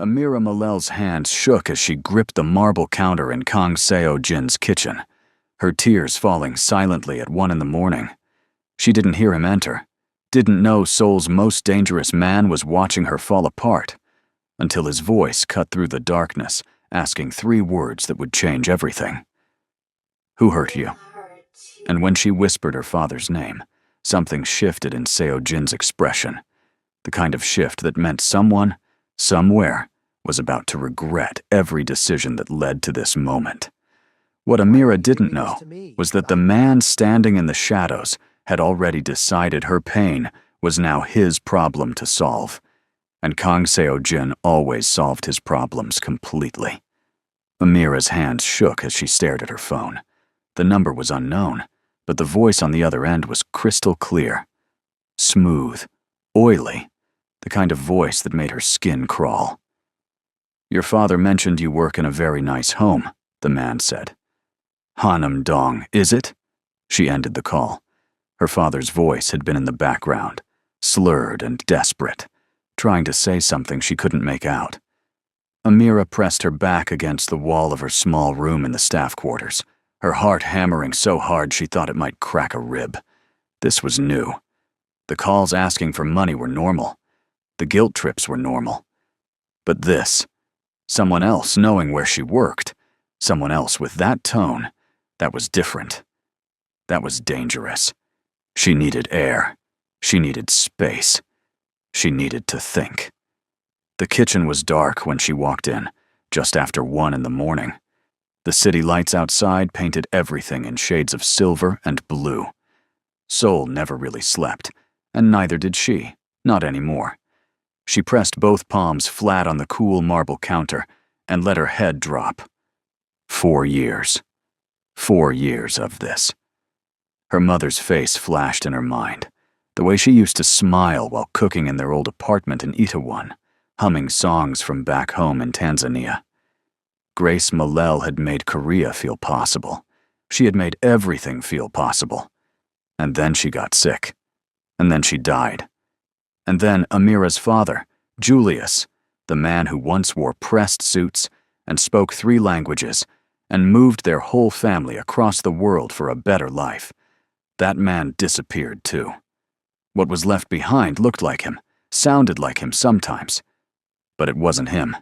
Amira Malel's hands shook as she gripped the marble counter in Kang Seo-jin's kitchen, her tears falling silently at 1 in the morning. She didn't hear him enter, didn't know Seoul's most dangerous man was watching her fall apart, until his voice cut through the darkness, asking 3 words that would change everything. "Who hurt you?" And when she whispered her father's name, something shifted in Seo-jin's expression, the kind of shift that meant someone, somewhere, was about to regret every decision that led to this moment. What Amira didn't know was that the man standing in the shadows had already decided her pain was now his problem to solve, and Kang Seo-jin always solved his problems completely. Amira's hands shook as she stared at her phone. The number was unknown, but the voice on the other end was crystal clear. Smooth, oily, the kind of voice that made her skin crawl. "Your father mentioned you work in a very nice home," the man said. "Hanam Dong, is it?" She ended the call. Her father's voice had been in the background, slurred and desperate, trying to say something she couldn't make out. Amira pressed her back against the wall of her small room in the staff quarters, her heart hammering so hard she thought it might crack a rib. This was new. The calls asking for money were normal. The guilt trips were normal. But this, someone else knowing where she worked, someone else with that tone, that was different. That was dangerous. She needed air. She needed space. She needed to think. The kitchen was dark when she walked in, just after 1 in the morning. The city lights outside painted everything in shades of silver and blue. Seoul never really slept, and neither did she, not anymore. She pressed both palms flat on the cool marble counter and let her head drop. 4 years. 4 years of this. Her mother's face flashed in her mind, the way she used to smile while cooking in their old apartment in Itaewon, humming songs from back home in Tanzania. Grace Malel had made Korea feel possible. She had made everything feel possible. And then she got sick. And then she died. And then Amira's father, Julius, the man who once wore pressed suits and spoke 3 languages and moved their whole family across the world for a better life, that man disappeared too. What was left behind looked like him, sounded like him sometimes, but it wasn't him.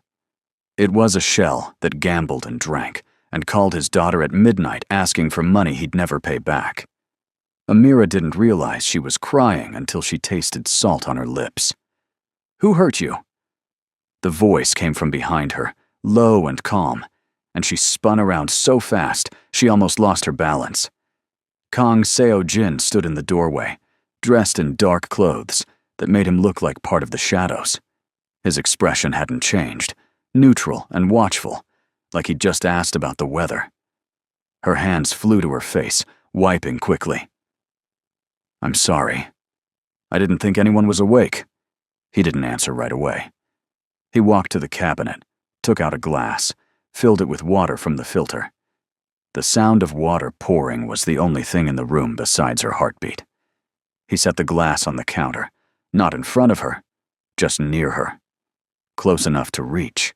It was a shell that gambled and drank and called his daughter at midnight asking for money he'd never pay back. Amira didn't realize she was crying until she tasted salt on her lips. "Who hurt you?" The voice came from behind her, low and calm, and she spun around so fast she almost lost her balance. Kang Seo-jin stood in the doorway, dressed in dark clothes that made him look like part of the shadows. His expression hadn't changed, neutral and watchful, like he'd just asked about the weather. Her hands flew to her face, wiping quickly. "I'm sorry. I didn't think anyone was awake." He didn't answer right away. He walked to the cabinet, took out a glass, filled it with water from the filter. The sound of water pouring was the only thing in the room besides her heartbeat. He set the glass on the counter, not in front of her, just near her, close enough to reach.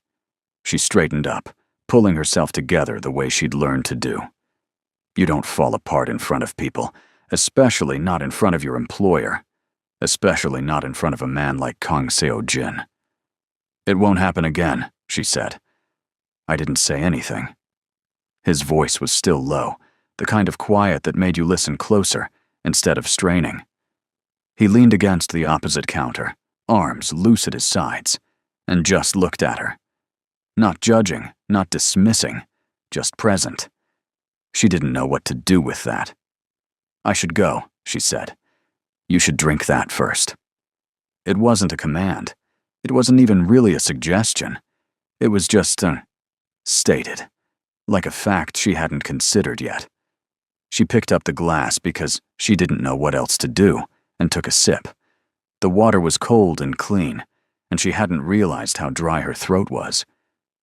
She straightened up, pulling herself together the way she'd learned to do. You don't fall apart in front of people, especially not in front of your employer, especially not in front of a man like Kang Seo-jin. "It won't happen again," she said. I didn't say anything. His voice was still low, the kind of quiet that made you listen closer instead of straining. He leaned against the opposite counter, arms loose at his sides, and just looked at her. Not judging, not dismissing, just present. She didn't know what to do with that. "I should go," she said. "You should drink that first." It wasn't a command. It wasn't even really a suggestion. It was just stated, like a fact she hadn't considered yet. She picked up the glass because she didn't know what else to do, and took a sip. The water was cold and clean, and she hadn't realized how dry her throat was.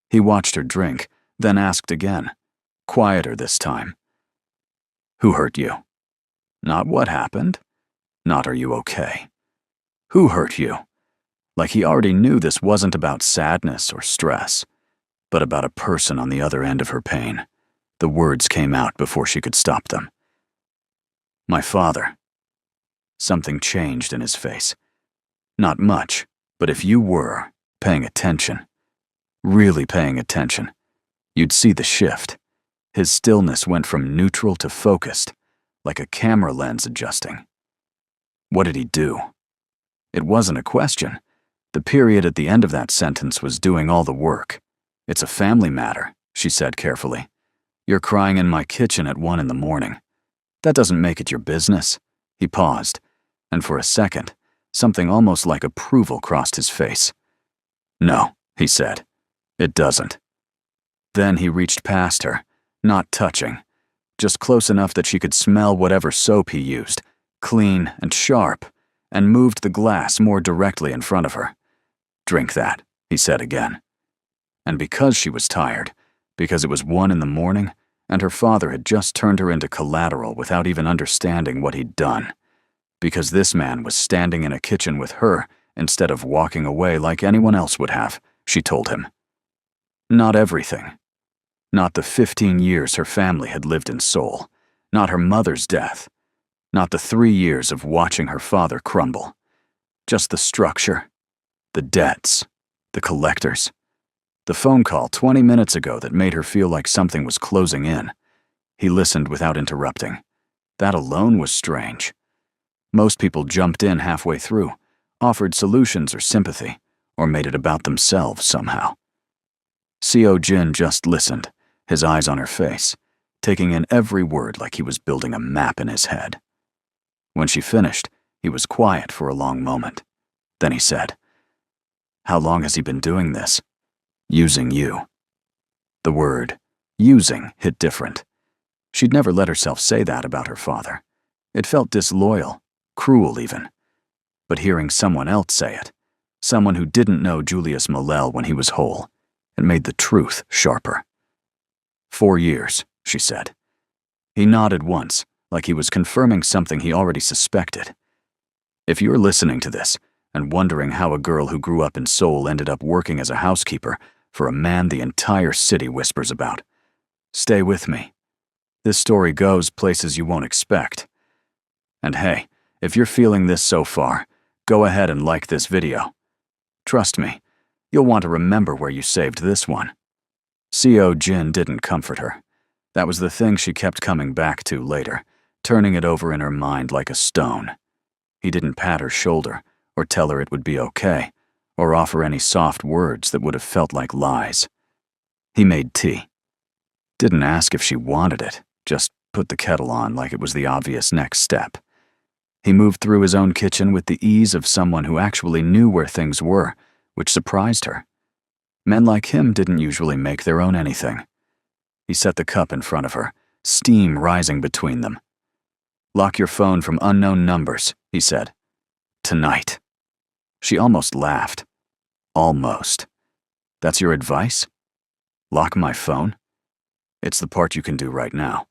He watched her drink, then asked again, quieter this time. "Who hurt you?" Not what happened. Not are you okay. Who hurt you? Like he already knew this wasn't about sadness or stress, but about a person on the other end of her pain. The words came out before she could stop them. My father. Something changed in his face. Not much, but if you were paying attention, really paying attention, you'd see the shift. His stillness went from neutral to focused, like a camera lens adjusting. What did he do? It wasn't a question. The period at the end of that sentence was doing all the work. It's a family matter, she said carefully. You're crying in my kitchen at 1 a.m. That doesn't make it your business. He paused, and for a second, something almost like approval crossed his face. No, he said, it doesn't. Then he reached past her, not touching, just close enough that she could smell whatever soap he used, clean and sharp, and moved the glass more directly in front of her. Drink that, he said again. And because she was tired, because it was 1 a.m, and her father had just turned her into collateral without even understanding what he'd done, because this man was standing in a kitchen with her instead of walking away like anyone else would have, she told him. Not everything. Not the 15 years her family had lived in Seoul, not her mother's death, not the 3 years of watching her father crumble. Just the structure, the debts, the collectors. The phone call 20 minutes ago that made her feel like something was closing in. He listened without interrupting. That alone was strange. Most people jumped in halfway through, offered solutions or sympathy, or made it about themselves somehow. Seo Jin just listened, his eyes on her face, taking in every word like he was building a map in his head. When she finished, he was quiet for a long moment. Then he said, How long has he been doing this? Using you. The word, using, hit different. She'd never let herself say that about her father. It felt disloyal, cruel even. But hearing someone else say it, someone who didn't know Julius Malel when he was whole, it made the truth sharper. 4 years, she said. He nodded once, like he was confirming something he already suspected. If you're listening to this and wondering how a girl who grew up in Seoul ended up working as a housekeeper for a man the entire city whispers about, stay with me. This story goes places you won't expect. And hey, if you're feeling this so far, go ahead and like this video. Trust me, you'll want to remember where you saved this one. Seo Jin didn't comfort her. That was the thing she kept coming back to later, turning it over in her mind like a stone. He didn't pat her shoulder, or tell her it would be okay, or offer any soft words that would have felt like lies. He made tea. Didn't ask if she wanted it, just put the kettle on like it was the obvious next step. He moved through his own kitchen with the ease of someone who actually knew where things were, which surprised her. Men like him didn't usually make their own anything. He set the cup in front of her, steam rising between them. Lock your phone from unknown numbers, he said. Tonight. She almost laughed. Almost. That's your advice? Lock my phone? It's the part you can do right now.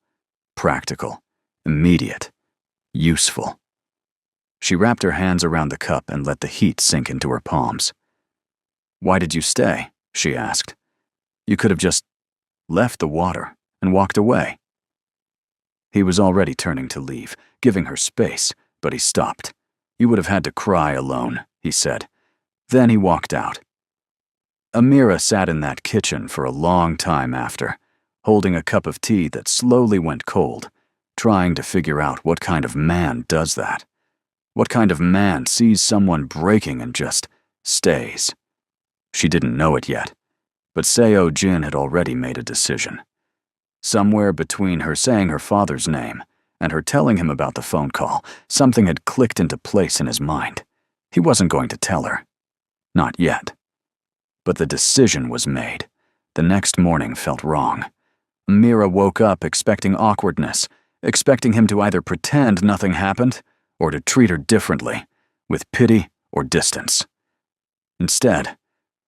Practical, immediate, useful. She wrapped her hands around the cup and let the heat sink into her palms. Why did you stay? She asked. You could have just left the water and walked away. He was already turning to leave, giving her space, but he stopped. You would have had to cry alone, he said. Then he walked out. Amira sat in that kitchen for a long time after, holding a cup of tea that slowly went cold, trying to figure out what kind of man does that. What kind of man sees someone breaking and just stays? She didn't know it yet, but Seo Jin had already made a decision. Somewhere between her saying her father's name and her telling him about the phone call, something had clicked into place in his mind. He wasn't going to tell her. Not yet. But the decision was made. The next morning felt wrong. Amira woke up expecting awkwardness, expecting him to either pretend nothing happened or to treat her differently, with pity or distance. Instead,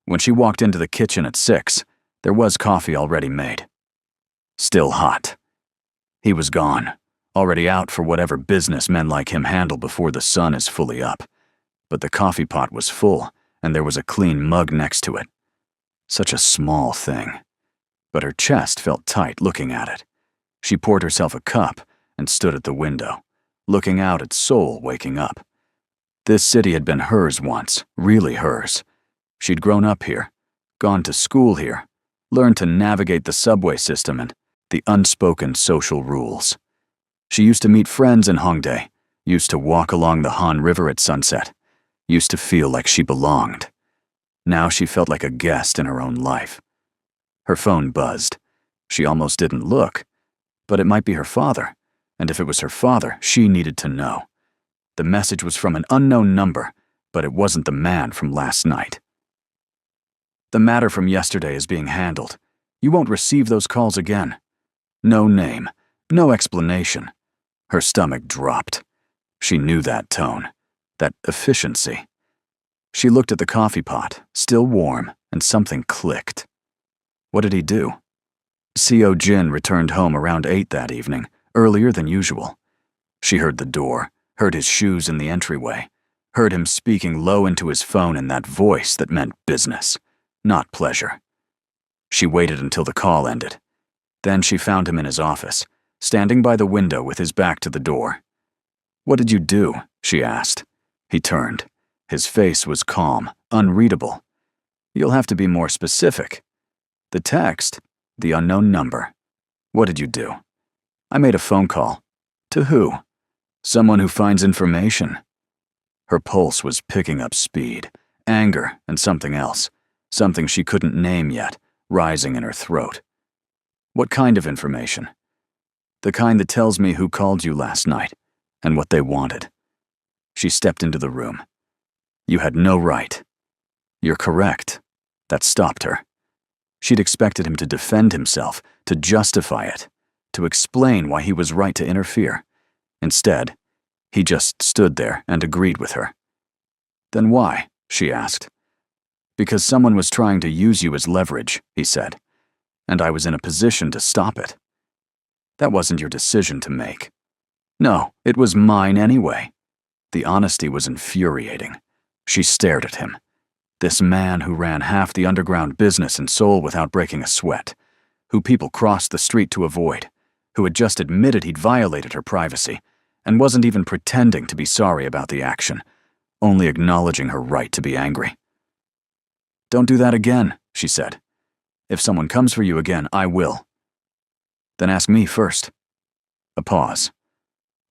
when she walked into the kitchen at 6, there was coffee already made. Still hot. He was gone, already out for whatever business men like him handle before the sun is fully up. But the coffee pot was full, and there was a clean mug next to it. Such a small thing. But her chest felt tight looking at it. She poured herself a cup and stood at the window, looking out at Seoul waking up. This city had been hers once, really hers. She'd grown up here, gone to school here, learned to navigate the subway system and the unspoken social rules. She used to meet friends in Hongdae, used to walk along the Han River at sunset, used to feel like she belonged. Now she felt like a guest in her own life. Her phone buzzed. She almost didn't look, but it might be her father, and if it was her father, she needed to know. The message was from an unknown number, but it wasn't the man from last night. The matter from yesterday is being handled. You won't receive those calls again. No name, no explanation. Her stomach dropped. She knew that tone, that efficiency. She looked at the coffee pot, still warm, and something clicked. What did he do? Seo Jin returned home around 8 that evening, earlier than usual. She heard the door, heard his shoes in the entryway, heard him speaking low into his phone in that voice that meant business, not pleasure. She waited until the call ended. Then she found him in his office, standing by the window with his back to the door. "What did you do?" she asked. He turned. His face was calm, unreadable. "You'll have to be more specific." "The text, the unknown number. What did you do?" "I made a phone call." "To who?" "Someone who finds information." Her pulse was picking up speed, anger and something else, something she couldn't name yet, rising in her throat. "What kind of information?" "The kind that tells me who called you last night and what they wanted." She stepped into the room. "You had no right." "You're correct." That stopped her. She'd expected him to defend himself, to justify it, to explain why he was right to interfere. Instead, he just stood there and agreed with her. "Then why?" she asked. "Because someone was trying to use you as leverage," he said, "and I was in a position to stop it." "That wasn't your decision to make." "No, it was mine anyway." The honesty was infuriating. She stared at him. This man who ran half the underground business in Seoul without breaking a sweat, who people crossed the street to avoid, who had just admitted he'd violated her privacy, and wasn't even pretending to be sorry about the action, only acknowledging her right to be angry. "Don't do that again," she said. "If someone comes for you again, I will." "Then ask me first." A pause.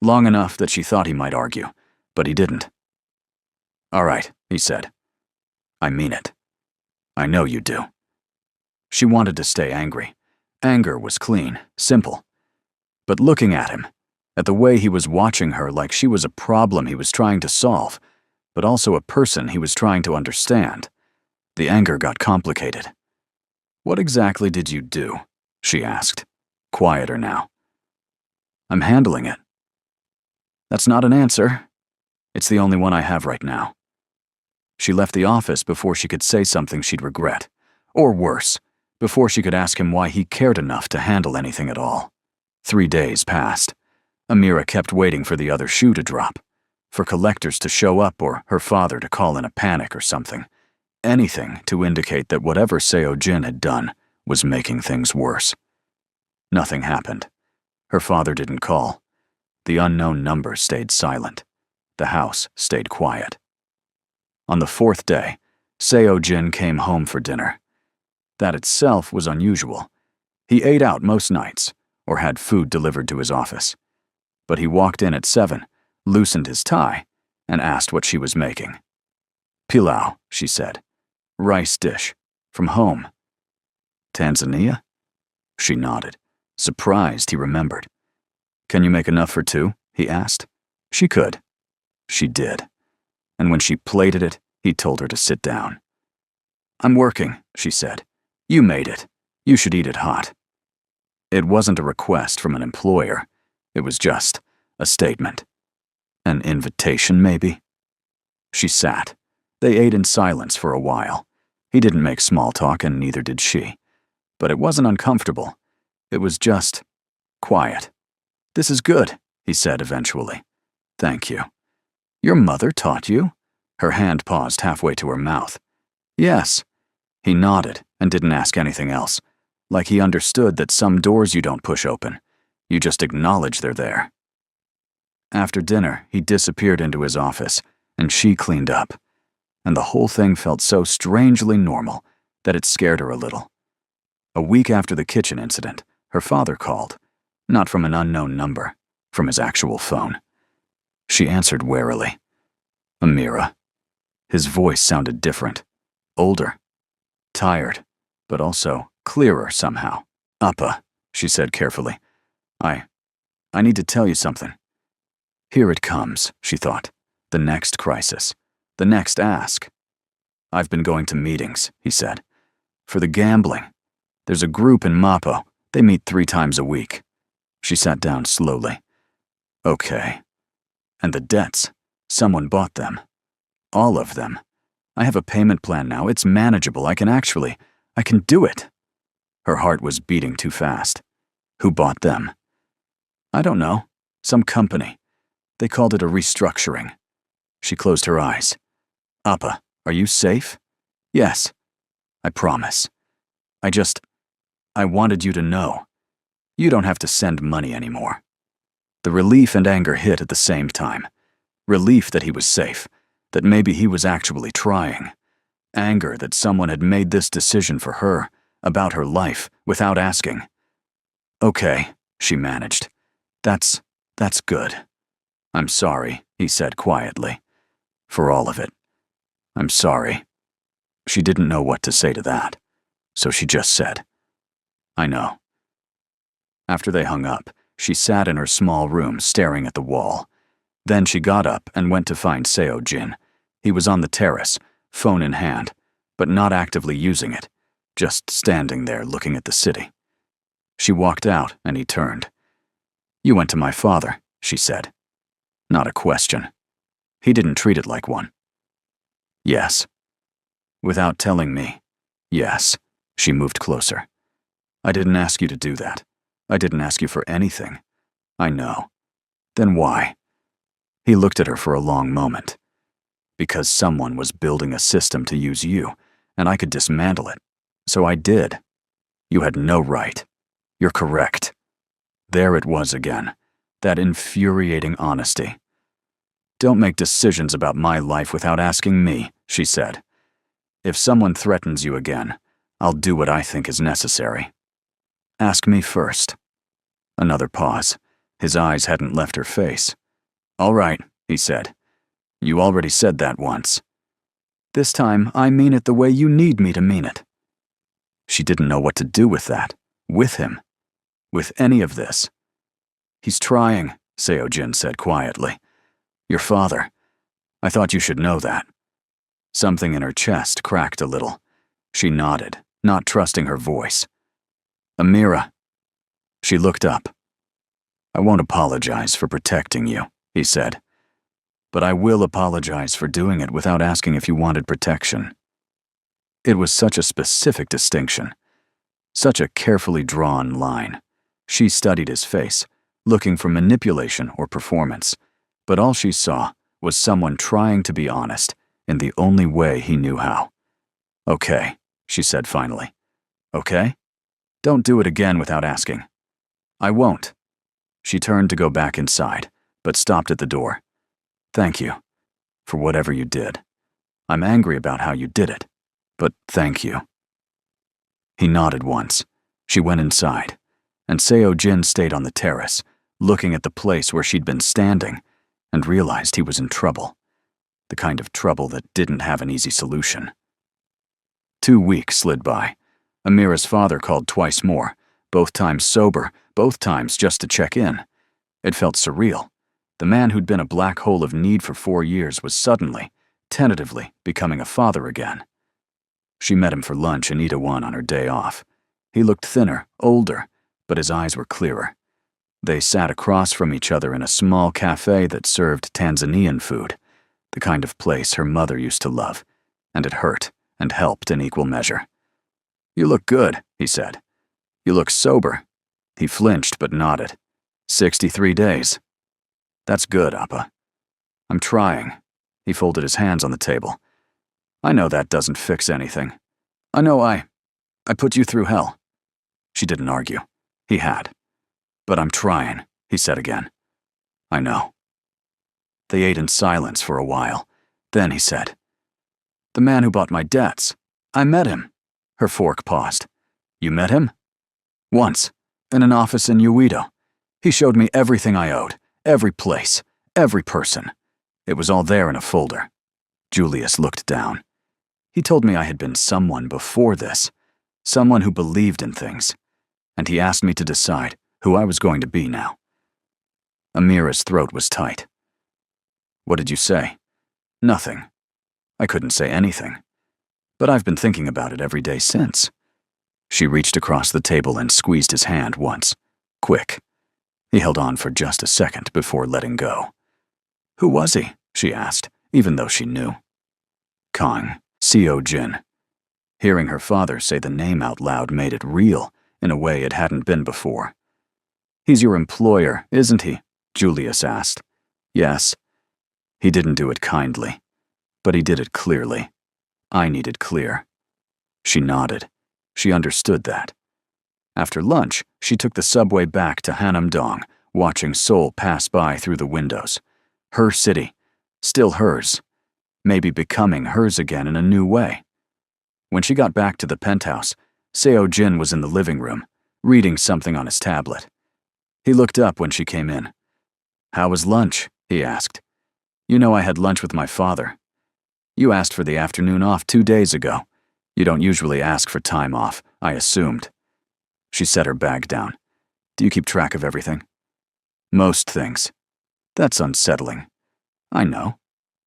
Long enough that she thought he might argue, but he didn't. "All right," he said. "I mean it. I know you do." She wanted to stay angry. Anger was clean, simple. But looking at him, at the way he was watching her like she was a problem he was trying to solve, but also a person he was trying to understand, the anger got complicated. "What exactly did you do?" she asked, quieter now. "I'm handling it." "That's not an answer. It's the only one I have right now." She left the office before she could say something she'd regret. Or worse, before she could ask him why he cared enough to handle anything at all. 3 days passed. Amira kept waiting for the other shoe to drop, for collectors to show up or her father to call in a panic or something. Anything to indicate that whatever Seo Jin had done was making things worse. Nothing happened. Her father didn't call. The unknown number stayed silent. The house stayed quiet. On the 4th day, Seo Jin came home for dinner. That itself was unusual. He ate out most nights, or had food delivered to his office. But he walked in at 7, loosened his tie, and asked what she was making. "Pilau," she said. "Rice dish. From home." "Tanzania?" She nodded, surprised he remembered. "Can you make enough for 2?" he asked. She could. She did. And when she plated it, he told her to sit down. "I'm working," she said. "You made it. You should eat it hot." It wasn't a request from an employer. It was just a statement. An invitation, maybe? She sat. They ate in silence for a while. He didn't make small talk, and neither did she. But it wasn't uncomfortable. It was just quiet. "This is good," he said eventually. "Thank you." "Your mother taught you?" Her hand paused halfway to her mouth. Yes. He nodded and didn't ask anything else, like he understood that some doors you don't push open. You just acknowledge they're there. After dinner, he disappeared into his office, and she cleaned up. And the whole thing felt so strangely normal that it scared her a little. A week after the kitchen incident, her father called, not from an unknown number, from his actual phone. She answered warily. Amira. His voice sounded different, older, tired, but also clearer somehow. Appa, she said carefully. I need to tell you something. Here it comes, she thought. The next crisis. The next ask. I've been going to meetings, he said. For the gambling. There's a group in Mapo. They meet 3 times a week. She sat down slowly. Okay. And the debts. Someone bought them. All of them. I have a payment plan now. It's manageable. I can do it. Her heart was beating too fast. Who bought them? I don't know. Some company. They called it a restructuring. She closed her eyes. Appa, are you safe? Yes. I promise. I wanted you to know. You don't have to send money anymore. The relief and anger hit at the same time. Relief that he was safe, that maybe he was actually trying. Anger that someone had made this decision for her, about her life, without asking. Okay, she managed. That's good. I'm sorry, he said quietly. For all of it. I'm sorry. She didn't know what to say to that, so she just said, I know. After they hung up, she sat in her small room staring at the wall. Then she got up and went to find Seo-jin. He was on the terrace, phone in hand, but not actively using it, just standing there looking at the city. She walked out and he turned. You went to my father, she said. Not a question. He didn't treat it like one. Yes. Without telling me, yes. She moved closer. I didn't ask you to do that. I didn't ask you for anything. I know. Then why? He looked at her for a long moment. Because someone was building a system to use you, and I could dismantle it. So I did. You had no right. You're correct. There it was again. That infuriating honesty. Don't make decisions about my life without asking me, she said. If someone threatens you again, I'll do what I think is necessary. Ask me first. Another pause. His eyes hadn't left her face. All right, he said. You already said that once. This time, I mean it the way you need me to mean it. She didn't know what to do with that. With him. With any of this. He's trying, Seo-jin said quietly. Your father. I thought you should know that. Something in her chest cracked a little. She nodded, not trusting her voice. Amira. She looked up. I won't apologize for protecting you, he said. But I will apologize for doing it without asking if you wanted protection. It was such a specific distinction. Such a carefully drawn line. She studied his face, looking for manipulation or performance. But all she saw was someone trying to be honest in the only way he knew how. Okay, she said finally. Okay? Don't do it again without asking. I won't. She turned to go back inside, but stopped at the door. Thank you for whatever you did. I'm angry about how you did it, but thank you. He nodded once. She went inside, and Seo-jin stayed on the terrace, looking at the place where she'd been standing, and realized he was in trouble. The kind of trouble that didn't have an easy solution. 2 weeks slid by. Amira's father called twice more, both times sober, both times just to check in. It felt surreal. The man who'd been a black hole of need for 4 years was suddenly, tentatively, becoming a father again. She met him for lunch in Itaewon on her day off. He looked thinner, older, but his eyes were clearer. They sat across from each other in a small cafe that served Tanzanian food, the kind of place her mother used to love, and it hurt and helped in equal measure. You look good, he said. You look sober. He flinched but nodded. 63 days. That's good, Appa. I'm trying. He folded his hands on the table. I know that doesn't fix anything. I know I put you through hell." She didn't argue. He had. "But I'm trying," he said again. "I know." They ate in silence for a while. Then he said, "The man who bought my debts. I met him." Her fork paused. "You met him?" "Once, in an office in Uedo. He showed me everything I owed, every place, every person. It was all there in a folder." Julius looked down. "He told me I had been someone before this, someone who believed in things, and he asked me to decide who I was going to be now." Amira's throat was tight. "What did you say?" "Nothing. I couldn't say anything. But I've been thinking about it every day since." She reached across the table and squeezed his hand once. Quick. He held on for just a second before letting go. "Who was he?" she asked, even though she knew. "Kang, Seo Jin." Hearing her father say the name out loud made it real, in a way it hadn't been before. "He's your employer, isn't he?" Julius asked. "Yes." He didn't do it kindly, but he did it clearly. I needed clear. She nodded. She understood that. After lunch, she took the subway back to Hanam-dong, watching Seoul pass by through the windows. Her city, still hers, maybe becoming hers again in a new way. When she got back to the penthouse, Seo Jin was in the living room, reading something on his tablet. He looked up when she came in. "How was lunch?" he asked. "You know I had lunch with my father. You asked for the afternoon off 2 days ago. You don't usually ask for time off, I assumed." She set her bag down. "Do you keep track of everything?" "Most things." "That's unsettling." "I know."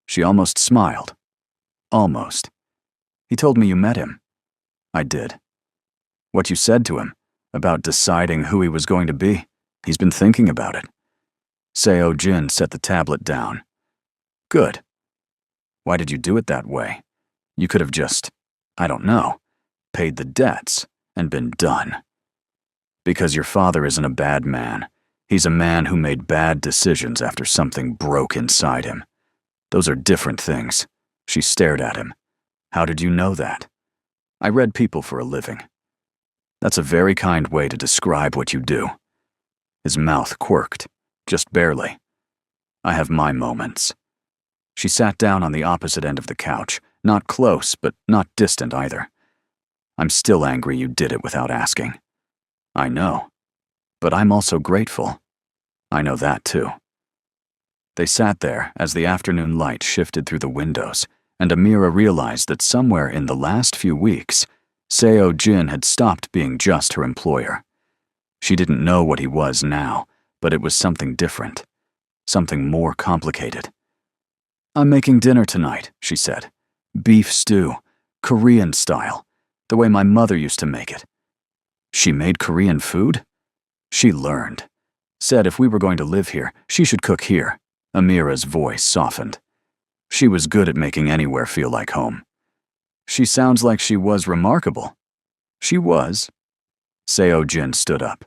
She almost smiled. "Almost." "He told me you met him." "I did." "What you said to him, about deciding who he was going to be. He's been thinking about it." Seo Jin set the tablet down. "Good. Why did you do it that way? You could have just, I don't know, paid the debts and been done." "Because your father isn't a bad man. He's a man who made bad decisions after something broke inside him. Those are different things." She stared at him. "How did you know that?" "I read people for a living." "That's a very kind way to describe what you do." His mouth quirked, just barely. "I have my moments." She sat down on the opposite end of the couch, not close, but not distant either. "I'm still angry you did it without asking." "I know. But I'm also grateful." "I know that too." They sat there as the afternoon light shifted through the windows, and Amira realized that somewhere in the last few weeks, Seo Jin had stopped being just her employer. She didn't know what he was now, but it was something different, something more complicated. "I'm making dinner tonight," she said. "Beef stew, Korean style, the way my mother used to make it." She made Korean food? She learned. Said if we were going to live here, she should cook here. Amira's voice softened. She was good at making anywhere feel like home. She sounds like she was remarkable. She was. Seo Jin stood up.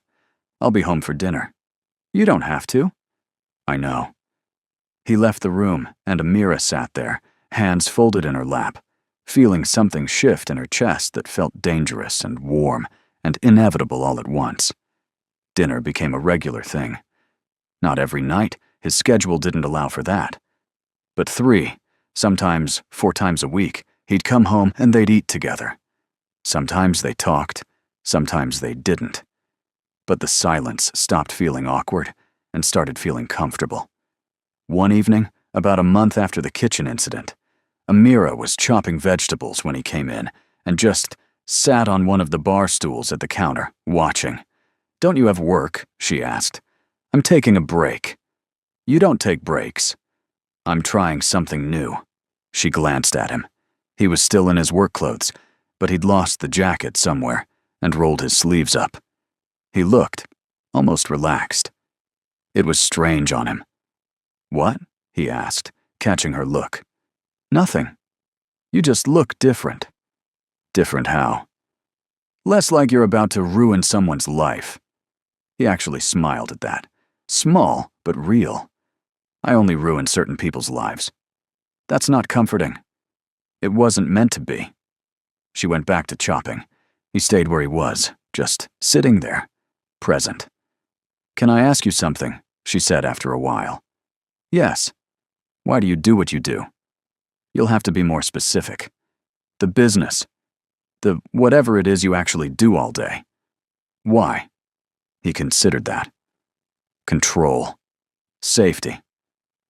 "I'll be home for dinner." "You don't have to." "I know." He left the room, and Amira sat there, hands folded in her lap, feeling something shift in her chest that felt dangerous and warm and inevitable all at once. Dinner became a regular thing. Not every night, his schedule didn't allow for that. But 3, sometimes 4 times a week, he'd come home and they'd eat together. Sometimes they talked, sometimes they didn't. But the silence stopped feeling awkward and started feeling comfortable. One evening, about a month after the kitchen incident, Amira was chopping vegetables when he came in and just sat on one of the bar stools at the counter, watching. "Don't you have work?" she asked. "I'm taking a break." "You don't take breaks." "I'm trying something new." She glanced at him. He was still in his work clothes, but he'd lost the jacket somewhere and rolled his sleeves up. He looked almost relaxed. It was strange on him. "What?" he asked, catching her look. "Nothing. You just look different." "Different how?" "Less like you're about to ruin someone's life." He actually smiled at that. Small, but real. "I only ruin certain people's lives." "That's not comforting." It wasn't meant to be. She went back to chopping. He stayed where he was, just sitting there, present. "Can I ask you something?" she said after a while. "Yes. Why do you do what you do?" "You'll have to be more specific." "The business. The whatever it is you actually do all day." "Why?" He considered that. Control. Safety.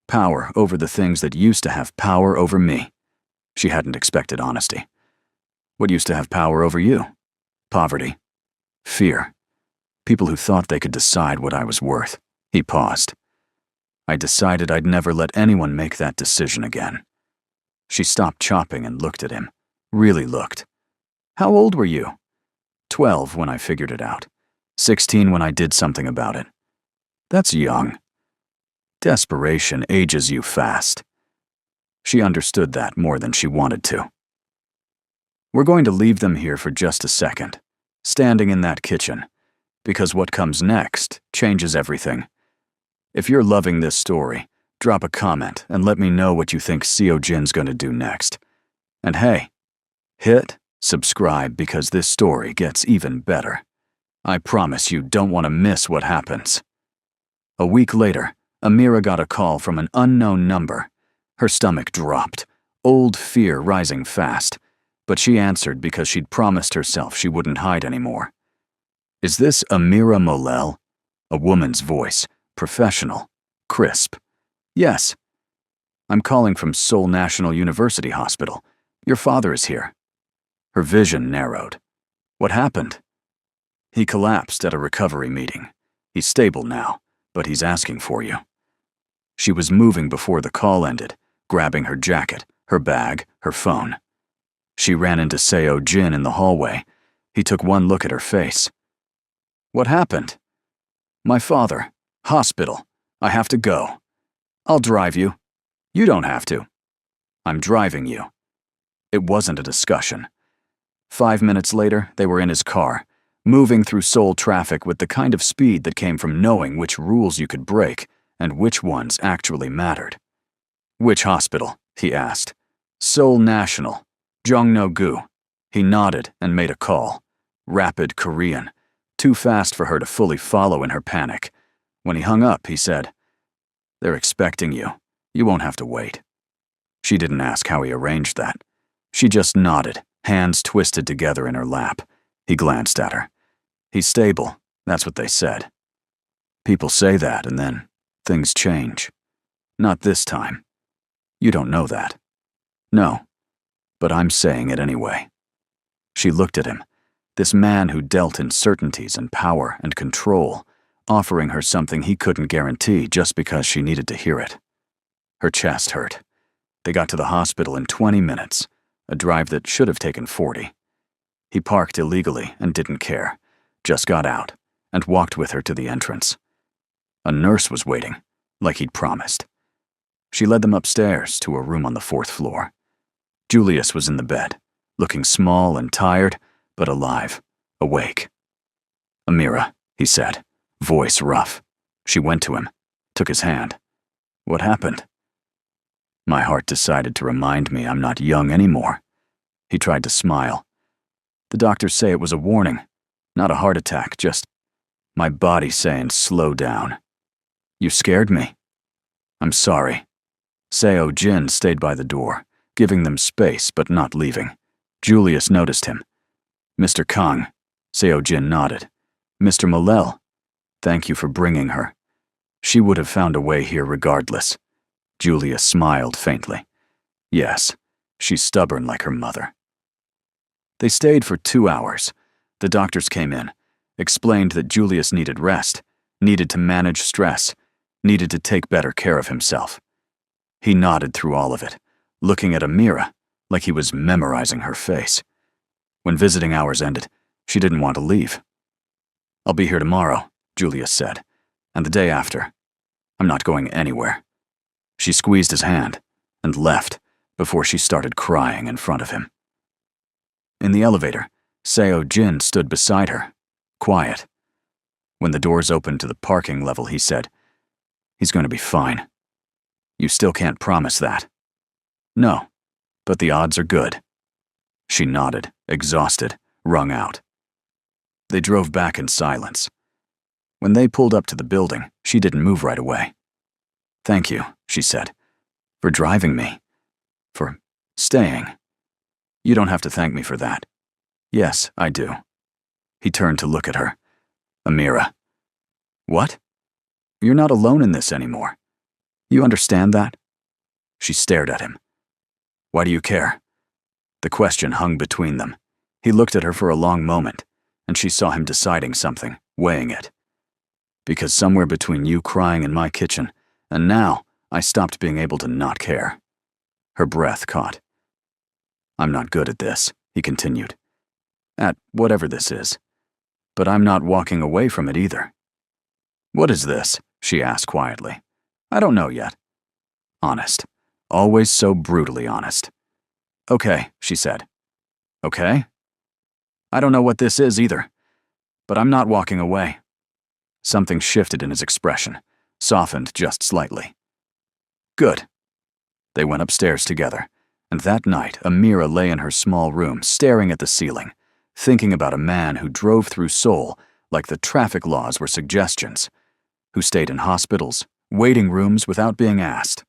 Power over the things that used to have power over me. She hadn't expected honesty. "What used to have power over you?" "Poverty. Fear. People who thought they could decide what I was worth." He paused. "I decided I'd never let anyone make that decision again." She stopped chopping and looked at him. Really looked. "How old were you?" 12 when I figured it out. 16 when I did something about it." "That's young." "Desperation ages you fast." She understood that more than she wanted to. "We're going to leave them here for just a second, standing in that kitchen, because what comes next changes everything. If you're loving this story, drop a comment and let me know what you think Seo Jin's gonna do next. And hey, hit subscribe because this story gets even better. I promise you don't want to miss what happens." A week later, Amira got a call from an unknown number. Her stomach dropped, old fear rising fast, but she answered because she'd promised herself she wouldn't hide anymore. "Is this Amira Molel?" A woman's voice, professional, crisp. "Yes. I'm calling from Seoul National University Hospital. Your father is here." Her vision narrowed. "What happened?" "He collapsed at a recovery meeting. He's stable now, but he's asking for you." She was moving before the call ended, grabbing her jacket, her bag, her phone. She ran into Seo Jin in the hallway. He took one look at her face. "What happened?" "My father. Hospital. I have to go." "I'll drive you." "You don't have to." "I'm driving you." It wasn't a discussion. 5 minutes later, they were in his car, moving through Seoul traffic with the kind of speed that came from knowing which rules you could break and which ones actually mattered. "Which hospital?" he asked. "Seoul National. Jongno-gu." He nodded and made a call. Rapid Korean. Too fast for her to fully follow in her panic. When he hung up, he said, "They're expecting you. You won't have to wait." She didn't ask how he arranged that. She just nodded, hands twisted together in her lap. He glanced at her. "He's stable, that's what they said." People say that and then things change. Not this time. You don't know that. No, but I'm saying it anyway. She looked at him, this man who dealt in certainties and power and control, offering her something he couldn't guarantee just because she needed to hear it. Her chest hurt. They got to the hospital in 20 minutes, a drive that should have taken 40. He parked illegally and didn't care, just got out and walked with her to the entrance. A nurse was waiting, like he'd promised. She led them upstairs to a room on the 4th floor. Julius was in the bed, looking small and tired, but alive, awake. "Amira," he said, voice rough. She went to him, took his hand. "What happened?" My heart decided to remind me I'm not young anymore. He tried to smile. "The doctors say it was a warning, not a heart attack, just my body saying slow down." "You scared me." "I'm sorry." Seo Jin stayed by the door, giving them space but not leaving. Julius noticed him. "Mr. Kang." Seo Jin nodded. "Mr. Molel, thank you for bringing her. She would have found a way here regardless." Julius smiled faintly. "Yes, she's stubborn like her mother." They stayed for 2 hours. The doctors came in, explained that Julius needed rest, needed to manage stress, needed to take better care of himself. He nodded through all of it, looking at Amira like he was memorizing her face. When visiting hours ended, she didn't want to leave. "I'll be here tomorrow," Julius said, "and the day after. I'm not going anywhere." She squeezed his hand and left before she started crying in front of him. In the elevator, Seo Jin stood beside her, quiet. When the doors opened to the parking level, he said, "He's going to be fine." "You still can't promise that." "No, but the odds are good. She nodded, exhausted, wrung out. They drove back in silence. When they pulled up to the building, she didn't move right away. "Thank you," she said, "for driving me. For staying. You don't have to thank me for that." "Yes, I do." He turned to look at her. "Amira." "What? You're not alone in this anymore. You understand that?" She stared at him. "Why do you care?" The question hung between them. He looked at her for a long moment, and she saw him deciding something, weighing it. "Because somewhere between you crying in my kitchen and now, I stopped being able to not care." Her breath caught. "I'm not good at this," he continued. "At whatever this is. But I'm not walking away from it either." "What is this?" she asked quietly. "I don't know yet." Honest. Always so brutally honest. "Okay," she said. "Okay? I don't know what this is either, but I'm not walking away." Something shifted in his expression, softened just slightly. "Good." They went upstairs together, and that night Amira lay in her small room staring at the ceiling, thinking about a man who drove through Seoul like the traffic laws were suggestions, who stayed in hospitals, waiting rooms without being asked,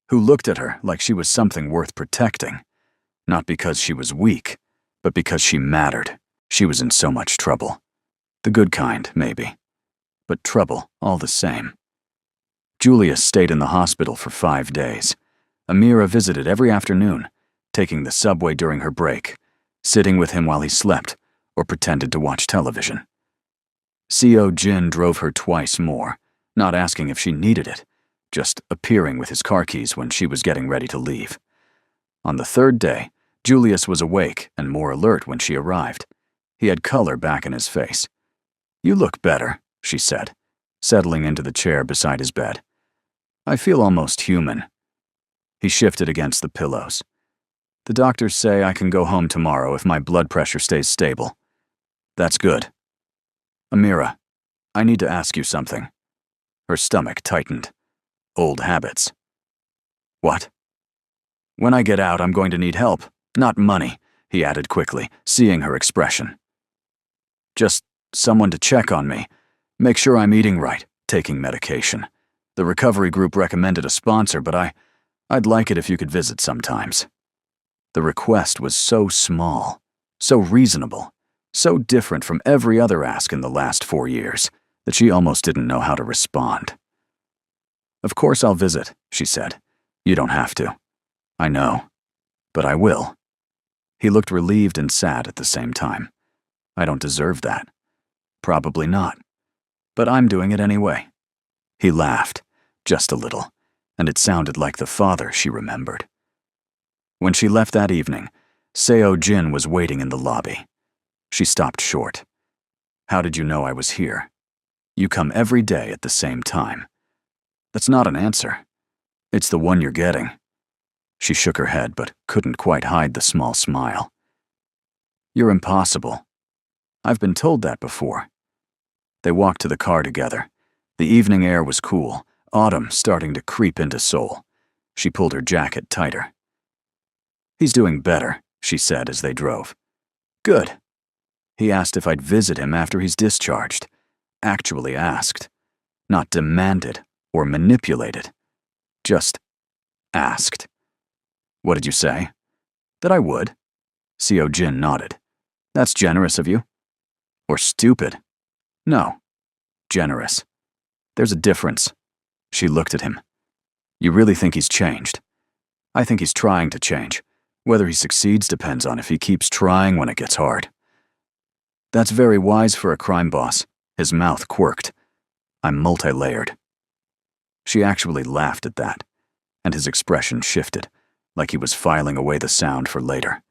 who looked at her like she was something worth protecting, not because she was weak, but because she mattered. She was in so much trouble. The good kind, maybe, but trouble all the same. Julius stayed in the hospital for 5 days. Amira visited every afternoon, taking the subway during her break, sitting with him while he slept, or pretended to watch television. Seo Jin drove her twice more, not asking if she needed it, just appearing with his car keys when she was getting ready to leave. On the 3rd day, Julius was awake and more alert when she arrived. He had color back in his face. "You look better," she said, settling into the chair beside his bed. "I feel almost human." He shifted against the pillows. "The doctors say I can go home tomorrow if my blood pressure stays stable." "That's good." "Amira, I need to ask you something." Her stomach tightened. Old habits. "What?" "When I get out, I'm going to need help, not money," he added quickly, seeing her expression. "Just someone to check on me, make sure I'm eating right, taking medication. The recovery group recommended a sponsor, but I'd like it if you could visit sometimes." The request was so small, so reasonable, so different from every other ask in the last 4 years, that she almost didn't know how to respond. "Of course I'll visit," she said. "You don't have to." "I know, but I will." He looked relieved and sad at the same time. "I don't deserve that." "Probably not. But I'm doing it anyway." He laughed, just a little, and it sounded like the father she remembered. When she left that evening, Seo Jin was waiting in the lobby. She stopped short. "How did you know I was here? You come every day at the same time." "That's not an answer. It's the one you're getting." She shook her head but couldn't quite hide the small smile. "You're impossible. I've been told that before." They walked to the car together. The evening air was cool, autumn starting to creep into Seoul. She pulled her jacket tighter. "He's doing better," she said as they drove. "Good." He asked if I'd visit him after he's discharged. Actually asked. Not demanded or manipulated. Just asked. "What did you say?" "That I would." Seo Jin nodded. "That's generous of you." "Or stupid." "No. Generous. There's a difference." She looked at him. "You really think he's changed?" "I think he's trying to change. Whether he succeeds depends on if he keeps trying when it gets hard." "That's very wise for a crime boss." His mouth quirked. "I'm multi-layered." She actually laughed at that, and his expression shifted, like he was filing away the sound for later.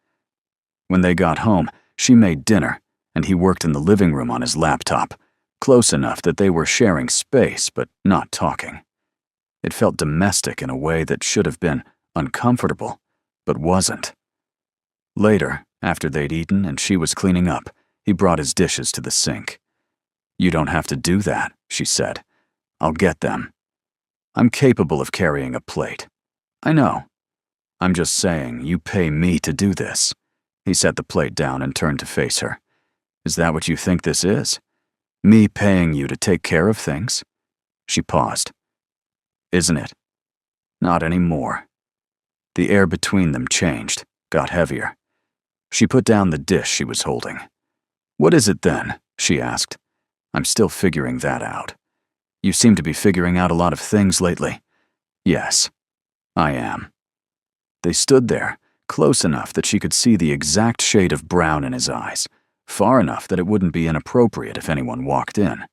When they got home, she made dinner, and he worked in the living room on his laptop, close enough that they were sharing space but not talking. It felt domestic in a way that should have been uncomfortable, but wasn't. Later, after they'd eaten and she was cleaning up, he brought his dishes to the sink. "You don't have to do that," she said. "I'll get them. I'm capable of carrying a plate." "I know." I'm just saying, you pay me to do this. He set the plate down and turned to face her. Is that what you think this is? Me paying you to take care of things? She paused. Isn't it? Not anymore. The air between them changed, got heavier. She put down the dish she was holding. What is it then? She asked. I'm still figuring that out. You seem to be figuring out a lot of things lately. Yes, I am. They stood there, close enough that she could see the exact shade of brown in his eyes, far enough that it wouldn't be inappropriate if anyone walked in.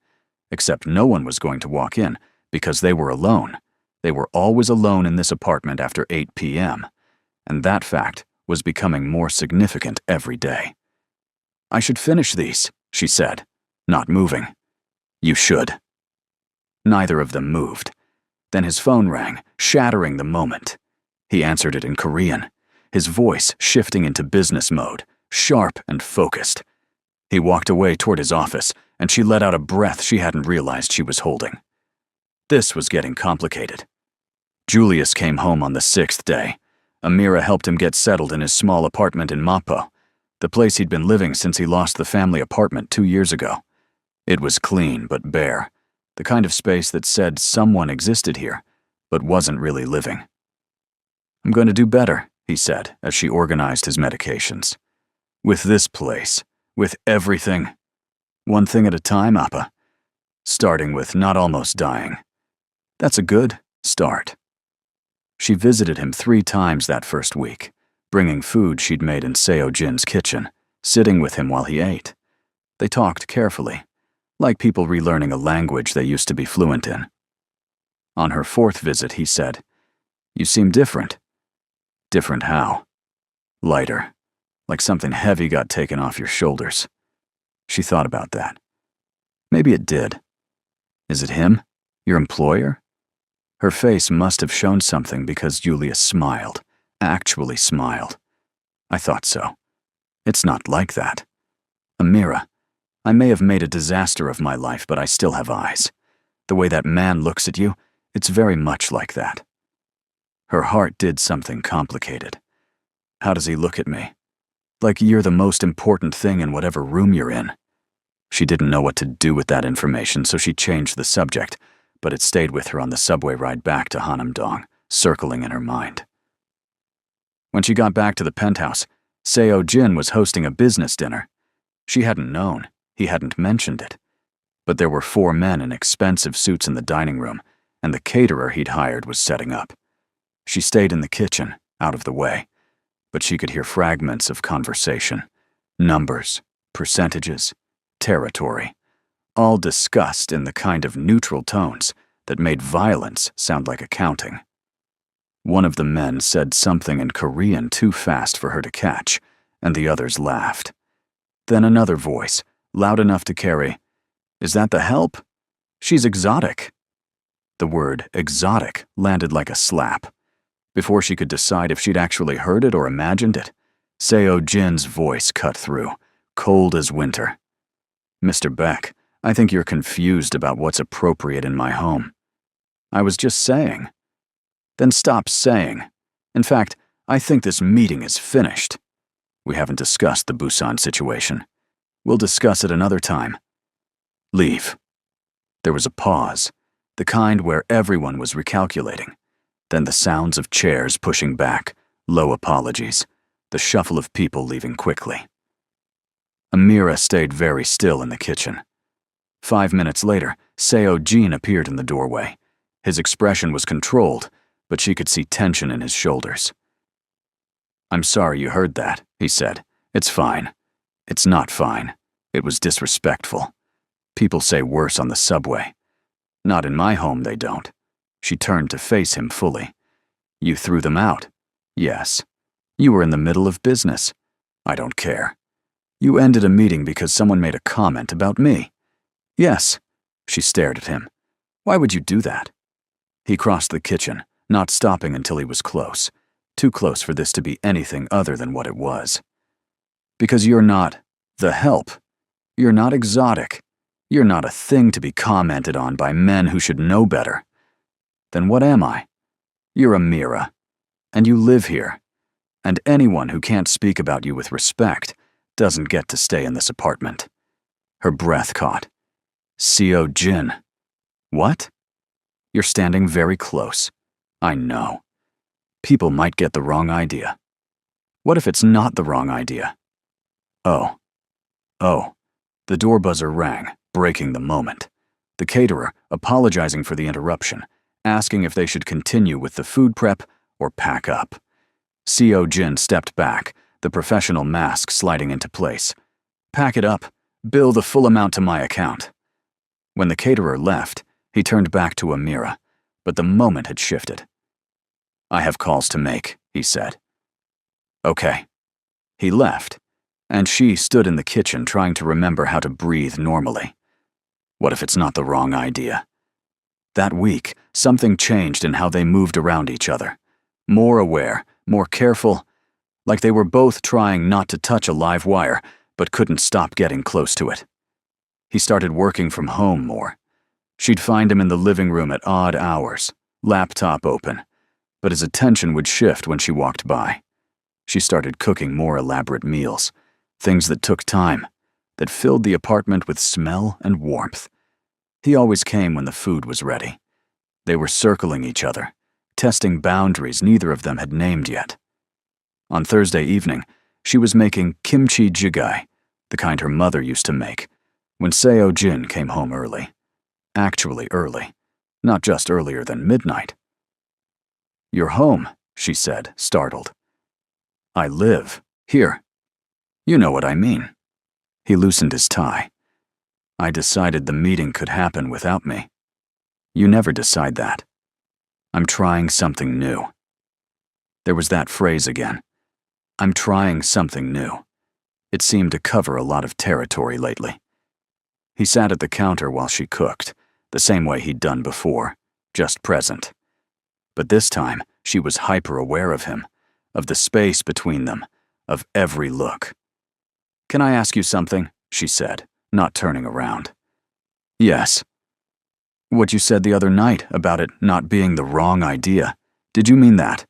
Except no one was going to walk in, because they were alone. They were always alone in this apartment after 8 p.m., and that fact was becoming more significant every day. I should finish these, she said, not moving. You should. Neither of them moved. Then his phone rang, shattering the moment. He answered it in Korean, his voice shifting into business mode, sharp and focused. He walked away toward his office, and she let out a breath she hadn't realized she was holding. This was getting complicated. Julius came home on the 6th day. Amira helped him get settled in his small apartment in Mapo, the place he'd been living since he lost the family apartment 2 years ago. It was clean but bare, the kind of space that said someone existed here, but wasn't really living. I'm going to do better, he said as she organized his medications. With this place, with everything. One thing at a time, Appa. Starting with not almost dying. That's a good start. She visited him 3 times that first week, bringing food she'd made in Seo Jin's kitchen, sitting with him while he ate. They talked carefully, like people relearning a language they used to be fluent in. On her 4th visit, he said, You seem different. Different how? Lighter, like something heavy got taken off your shoulders. She thought about that. Maybe it did. Is it him? Your employer? Her face must have shown something because Julius smiled, actually smiled. I thought so. It's not like that. Amira, I may have made a disaster of my life, but I still have eyes. The way that man looks at you, it's very much like that. Her heart did something complicated. How does he look at me? Like you're the most important thing in whatever room you're in. She didn't know what to do with that information, so she changed the subject, but it stayed with her on the subway ride back to Hanamdong, circling in her mind. When she got back to the penthouse, Seo Jin was hosting a business dinner. She hadn't known, he hadn't mentioned it. But there were 4 men in expensive suits in the dining room, and the caterer he'd hired was setting up. She stayed in the kitchen, out of the way, but she could hear fragments of conversation, numbers, percentages, territory, all discussed in the kind of neutral tones that made violence sound like accounting. One of the men said something in Korean too fast for her to catch, and the others laughed. Then another voice, loud enough to carry, Is that the help? She's exotic. The word exotic landed like a slap. Before she could decide if she'd actually heard it or imagined it, Seo Jin's voice cut through, cold as winter. Mr. Beck, I think you're confused about what's appropriate in my home. I was just saying. Then stop saying. In fact, I think this meeting is finished. We haven't discussed the Busan situation. We'll discuss it another time. Leave. There was a pause, the kind where everyone was recalculating. Then the sounds of chairs pushing back, low apologies, the shuffle of people leaving quickly. Amira stayed very still in the kitchen. 5 minutes later, Seo Jin appeared in the doorway. His expression was controlled, but she could see tension in his shoulders. I'm sorry you heard that, he said. It's fine. It's not fine. It was disrespectful. People say worse on the subway. Not in my home, they don't. She turned to face him fully. You threw them out. Yes. You were in the middle of business. I don't care. You ended a meeting because someone made a comment about me. Yes. She stared at him. Why would you do that? He crossed the kitchen, not stopping until he was close. Too close for this to be anything other than what it was. Because you're not the help. You're not exotic. You're not a thing to be commented on by men who should know better. Then what am I? You're Amira. And you live here. And anyone who can't speak about you with respect doesn't get to stay in this apartment." Her breath caught. "Seo Jin." "What?" "You're standing very close." "I know. People might get the wrong idea." "What if it's not the wrong idea?" Oh. The door buzzer rang, breaking the moment. The caterer, apologizing for the interruption, asking if they should continue with the food prep or pack up. Seo Jin stepped back, the professional mask sliding into place. "Pack it up. Bill the full amount to my account." When the caterer left, he turned back to Amira, but the moment had shifted. "I have calls to make," he said. "Okay." He left, and she stood in the kitchen trying to remember how to breathe normally. What if it's not the wrong idea? That week, something changed in how they moved around each other. More aware, more careful, like they were both trying not to touch a live wire, but couldn't stop getting close to it. He started working from home more. She'd find him in the living room at odd hours, laptop open, but his attention would shift when she walked by. She started cooking more elaborate meals, things that took time, that filled the apartment with smell and warmth. He always came when the food was ready. They were circling each other, testing boundaries neither of them had named yet. On Thursday evening, she was making kimchi jjigae, the kind her mother used to make, when Seo Jin came home early. Actually early, not just earlier than midnight. "You're home," she said, startled. "I live here. You know what I mean." He loosened his tie. "I decided the meeting could happen without me." "You never decide that." "I'm trying something new." There was that phrase again. "I'm trying something new." It seemed to cover a lot of territory lately. He sat at the counter while she cooked, the same way he'd done before, just present. But this time, she was hyper-aware of him, of the space between them, of every look. "Can I ask you something?" she said, not turning around. "Yes." "What you said the other night about it not being the wrong idea, did you mean that?"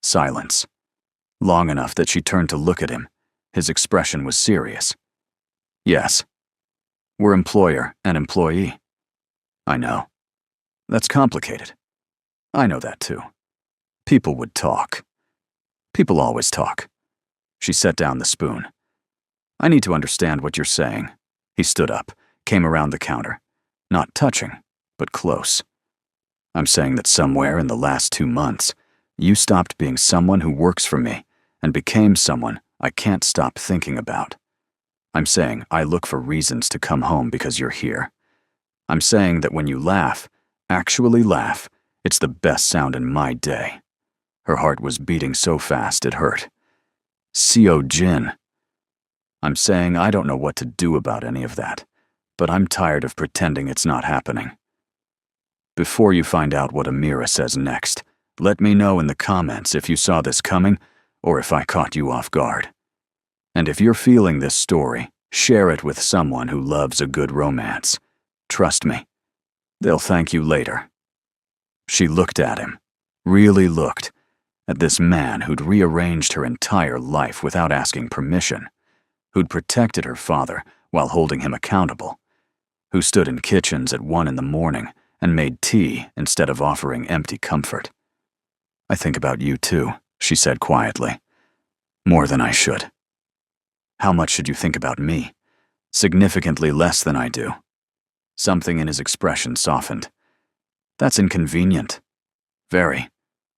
Silence. Long enough that she turned to look at him. His expression was serious. "Yes. We're employer and employee." "I know. That's complicated." "I know that too. People would talk. People always talk." She set down the spoon. "I need to understand what you're saying." He stood up, came around the counter. Not touching, but close. "I'm saying that somewhere in the last 2 months, you stopped being someone who works for me and became someone I can't stop thinking about. I'm saying I look for reasons to come home because you're here. I'm saying that when you laugh, actually laugh, it's the best sound in my day." Her heart was beating so fast it hurt. "Seo Jin." "I'm saying I don't know what to do about any of that, but I'm tired of pretending it's not happening. Before you find out what Amira says next, let me know in the comments if you saw this coming or if I caught you off guard. And if you're feeling this story, share it with someone who loves a good romance. Trust me, they'll thank you later." She looked at him, really looked, at this man who'd rearranged her entire life without asking permission, who'd protected her father while holding him accountable, who stood in kitchens at 1 in the morning and made tea instead of offering empty comfort. "I think about you too," she said quietly. "More than I should." "How much should you think about me?" "Significantly less than I do." Something in his expression softened. "That's inconvenient." "Very.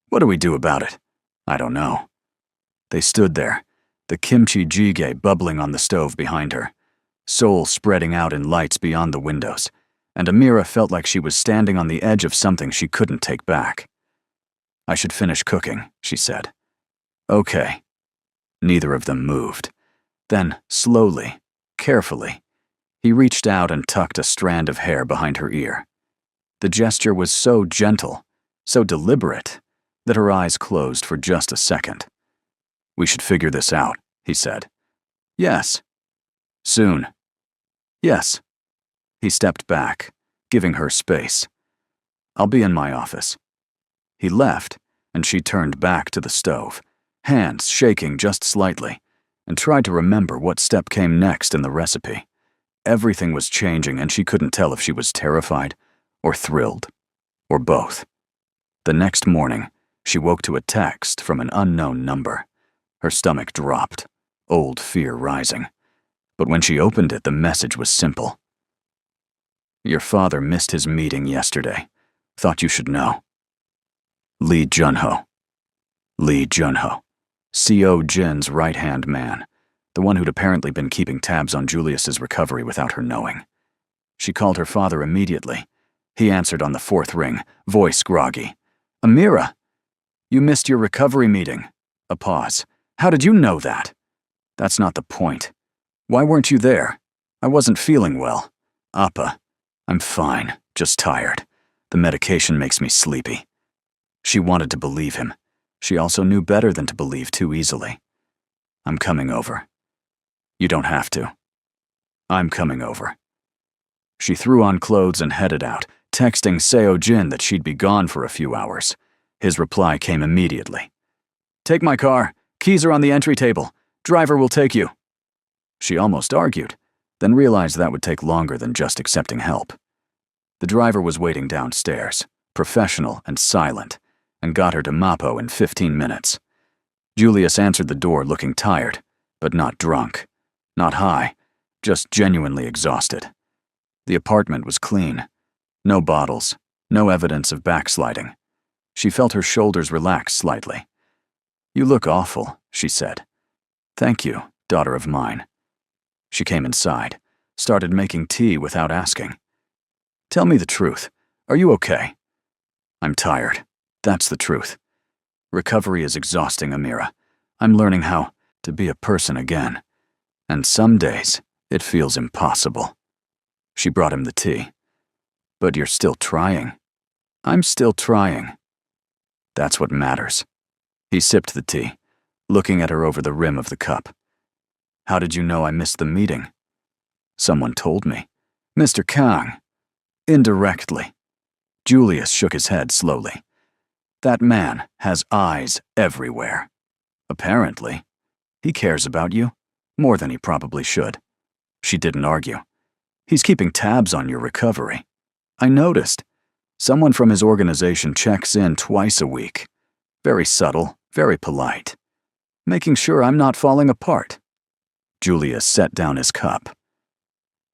What do we do about it?" "I don't know." They stood there, the kimchi jjigae bubbling on the stove behind her, Seoul spreading out in lights beyond the windows, and Amira felt like she was standing on the edge of something she couldn't take back. "I should finish cooking," she said. "Okay." Neither of them moved. Then, slowly, carefully, he reached out and tucked a strand of hair behind her ear. The gesture was so gentle, so deliberate, that her eyes closed for just a second. "We should figure this out," he said. "Yes." "Soon." "Yes." He stepped back, giving her space. "I'll be in my office." He left, and she turned back to the stove, hands shaking just slightly, and tried to remember what step came next in the recipe. Everything was changing, and she couldn't tell if she was terrified or thrilled, or both. The next morning, she woke to a text from an unknown number. Her stomach dropped, old fear rising. But when she opened it, the message was simple. Your father missed his meeting yesterday. Thought you should know. Lee Junho. Lee Junho. C.O. Jin's right-hand man, the one who'd apparently been keeping tabs on Julius's recovery without her knowing. She called her father immediately. He answered on the fourth ring, voice groggy. Amira, you missed your recovery meeting. A pause. How did you know that? That's not the point. Why weren't you there? I wasn't feeling well. Appa, I'm fine, just tired. The medication makes me sleepy. She wanted to believe him. She also knew better than to believe too easily. I'm coming over. You don't have to. I'm coming over. She threw on clothes and headed out, texting Seo Jin that she'd be gone for a few hours. His reply came immediately. Take my car. Keys are on the entry table. Driver will take you. She almost argued, then realized that would take longer than just accepting help. The driver was waiting downstairs, professional and silent, and got her to Mapo in 15 minutes. Julius answered the door looking tired, but not drunk, not high, just genuinely exhausted. The apartment was clean. No bottles, no evidence of backsliding. She felt her shoulders relax slightly. You look awful, she said. Thank you, daughter of mine. She came inside, started making tea without asking. Tell me the truth. Are you okay? I'm tired. That's the truth. Recovery is exhausting, Amira. I'm learning how to be a person again. And some days, it feels impossible. She brought him the tea. But you're still trying. I'm still trying. That's what matters. He sipped the tea, looking at her over the rim of the cup. How did you know I missed the meeting? Someone told me. Mr. Kang. Indirectly. Julius shook his head slowly. That man has eyes everywhere. Apparently. He cares about you, more than he probably should. She didn't argue. He's keeping tabs on your recovery. I noticed. Someone from his organization checks in twice a week. Very subtle, very polite. Making sure I'm not falling apart. Julius set down his cup.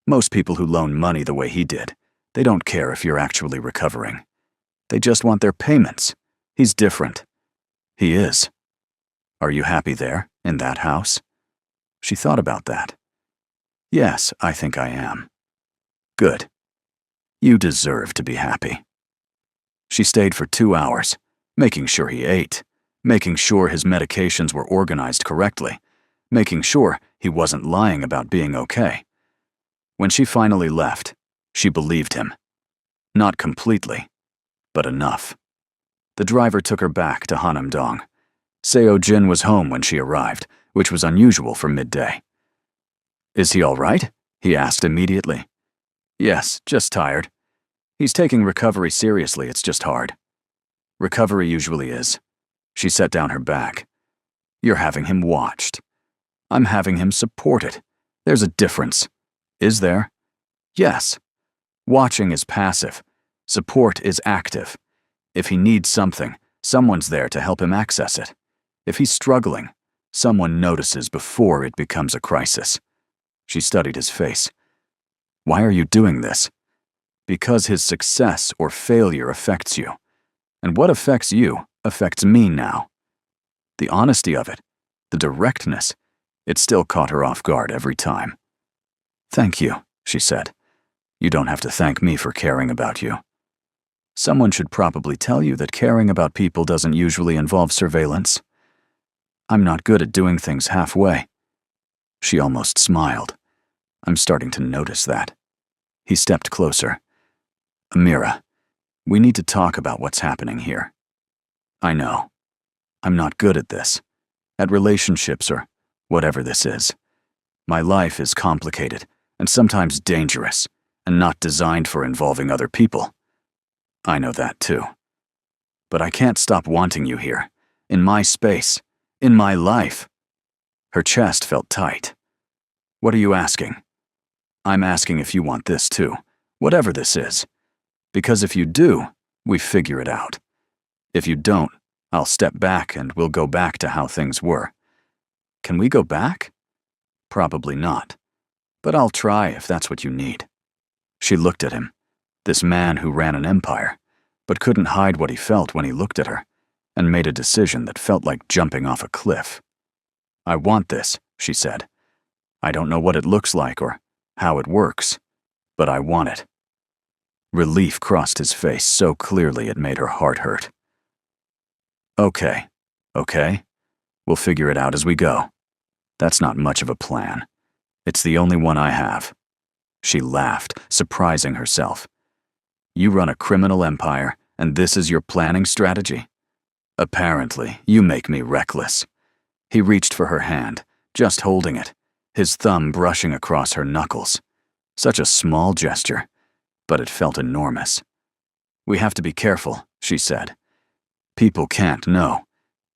Most people who loan money the way he did, they don't care if you're actually recovering. They just want their payments. He's different. He is. Are you happy there, in that house? She thought about that. Yes, I think I am. Good. You deserve to be happy. She stayed for 2 hours, making sure he ate, making sure his medications were organized correctly, making sure he wasn't lying about being okay. When she finally left, she believed him. Not completely, but enough. The driver took her back to Hanamdong. Seo Jin was home when she arrived, which was unusual for midday. Is he all right? He asked immediately. Yes, just tired. He's taking recovery seriously, it's just hard. Recovery usually is. She set down her bag. You're having him watched. I'm having him supported. There's a difference. Is there? Yes. Watching is passive. Support is active. If he needs something, someone's there to help him access it. If he's struggling, someone notices before it becomes a crisis. She studied his face. Why are you doing this? Because his success or failure affects you. And what affects you affects me now. The honesty of it, the directness, it still caught her off guard every time. Thank you, she said. You don't have to thank me for caring about you. Someone should probably tell you that caring about people doesn't usually involve surveillance. I'm not good at doing things halfway. She almost smiled. I'm starting to notice that. He stepped closer. Amira, we need to talk about what's happening here. I know. I'm not good at this. At relationships or whatever this is. My life is complicated and sometimes dangerous and not designed for involving other people. I know that too. but I can't stop wanting you here. In my space. In my life. Her chest felt tight. What are you asking? I'm asking if you want this too, whatever this is. Because if you do, we figure it out. If you don't, I'll step back and we'll go back to how things were. Can we go back? Probably not. But I'll try if that's what you need. She looked at him, this man who ran an empire, but couldn't hide what he felt when he looked at her, and made a decision that felt like jumping off a cliff. I want this, she said. I don't know what it looks like or how it works, but I want it. Relief crossed his face so clearly it made her heart hurt. Okay. We'll figure it out as we go. That's not much of a plan. It's the only one I have. She laughed, surprising herself. You run a criminal empire, and this is your planning strategy? Apparently, you make me reckless. He reached for her hand, just holding it, his thumb brushing across her knuckles. Such a small gesture, but it felt enormous. We have to be careful, she said. People can't know.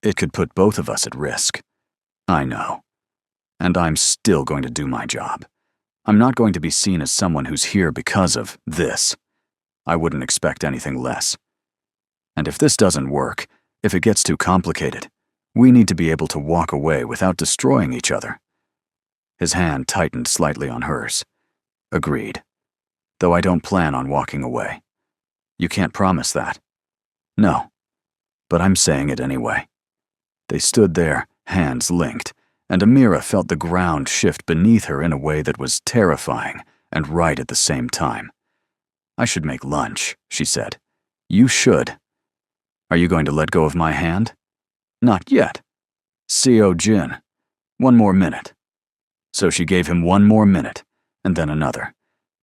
It could put both of us at risk. I know. And I'm still going to do my job. I'm not going to be seen as someone who's here because of this. I wouldn't expect anything less. And if this doesn't work, if it gets too complicated, we need to be able to walk away without destroying each other. His hand tightened slightly on hers. Agreed. Though I don't plan on walking away. You can't promise that. No. But I'm saying it anyway. They stood there, hands linked, and Amira felt the ground shift beneath her in a way that was terrifying and right at the same time. I should make lunch, she said. You should. Are you going to let go of my hand? Not yet. Seo Jin. 1 more minute. So she gave him 1 more minute, and then another.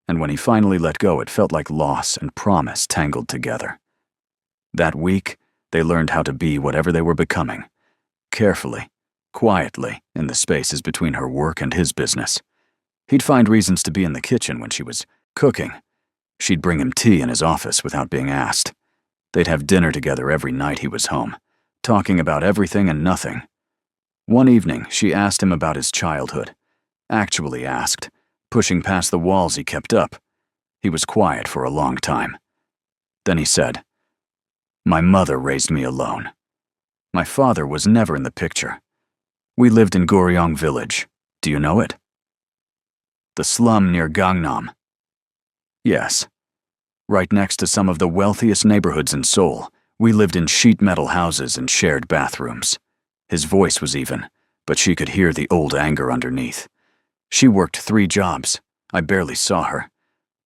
And when he finally let go, it felt like loss and promise tangled together. That week, they learned how to be whatever they were becoming. Carefully, quietly, in the spaces between her work and his business. He'd find reasons to be in the kitchen when she was cooking. She'd bring him tea in his office without being asked. They'd have dinner together every night he was home, talking about everything and nothing. One evening, she asked him about his childhood. Actually asked, pushing past the walls he kept up. He was quiet for a long time. Then he said, My mother raised me alone. My father was never in the picture. We lived in Goryeo village. Do you know it? The slum near Gangnam. Yes. Right next to some of the wealthiest neighborhoods in Seoul, we lived in sheet metal houses and shared bathrooms. His voice was even, but she could hear the old anger underneath. She worked 3 jobs. I barely saw her.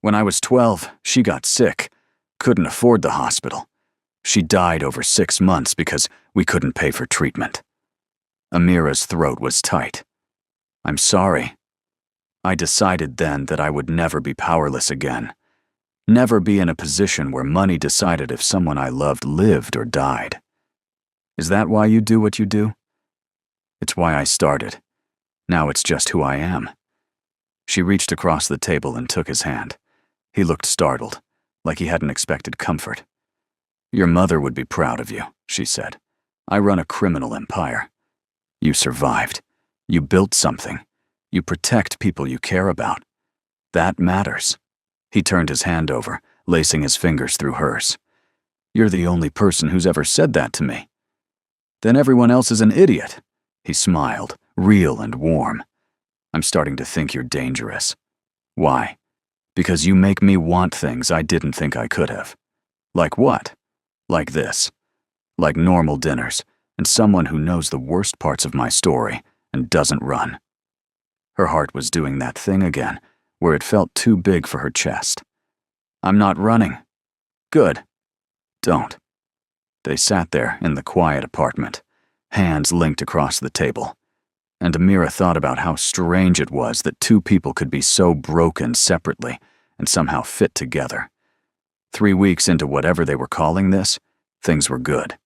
When I was 12, she got sick. Couldn't afford the hospital. She died over 6 months because we couldn't pay for treatment. Amira's throat was tight. I'm sorry. I decided then that I would never be powerless again. Never be in a position where money decided if someone I loved lived or died. Is that why you do what you do? It's why I started. Now it's just who I am. She reached across the table and took his hand. He looked startled, like he hadn't expected comfort. Your mother would be proud of you, she said. I run a criminal empire. You survived. You built something. You protect people you care about. That matters. He turned his hand over, lacing his fingers through hers. You're the only person who's ever said that to me. Then everyone else is an idiot. He smiled, real and warm. I'm starting to think you're dangerous. Why? Because you make me want things I didn't think I could have. Like what? Like this. Like normal dinners, and someone who knows the worst parts of my story and doesn't run. Her heart was doing that thing again, where it felt too big for her chest. I'm not running. Good. Don't. They sat there in the quiet apartment, hands linked across the table. And Amira thought about how strange it was that 2 people could be so broken separately and somehow fit together. 3 weeks into whatever they were calling this, things were good.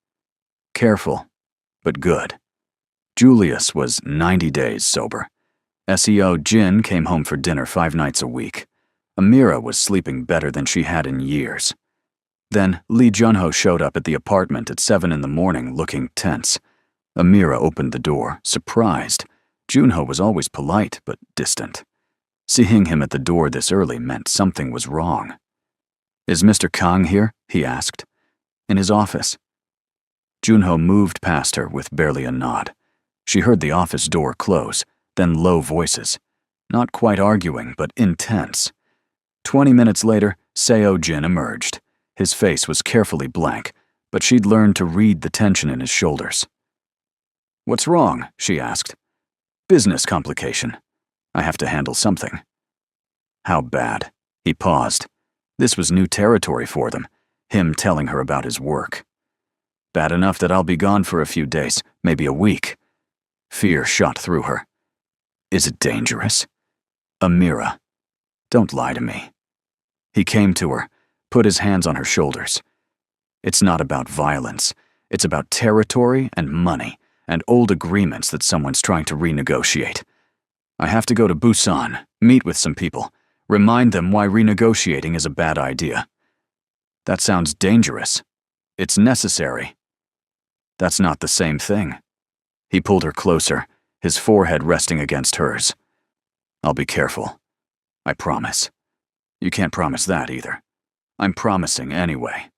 Careful, but good. Julius was 90 days sober. Seo Jin came home for dinner 5 nights a week. Amira was sleeping better than she had in years. Then Lee Junho showed up at the apartment at 7 in the morning looking tense. Amira opened the door, surprised. Junho was always polite but distant. Seeing him at the door this early meant something was wrong. "Is Mr. Kang here?" he asked. "In his office." Junho moved past her with barely a nod. She heard the office door close, then low voices. Not quite arguing, but intense. 20 minutes later, Seo Jin emerged. His face was carefully blank, but she'd learned to read the tension in his shoulders. "What's wrong?" she asked. "Business complication. I have to handle something." "How bad?" He paused. This was new territory for them, him telling her about his work. "Bad enough that I'll be gone for a few days, maybe a week." Fear shot through her. "Is it dangerous?" "Amira, don't lie to me." He came to her, put his hands on her shoulders. "It's not about violence. It's about territory and money and old agreements that someone's trying to renegotiate. I have to go to Busan, meet with some people, remind them why renegotiating is a bad idea." "That sounds dangerous." "It's necessary." "That's not the same thing." He pulled her closer, his forehead resting against hers. "I'll be careful. I promise." "You can't promise that either." "I'm promising anyway."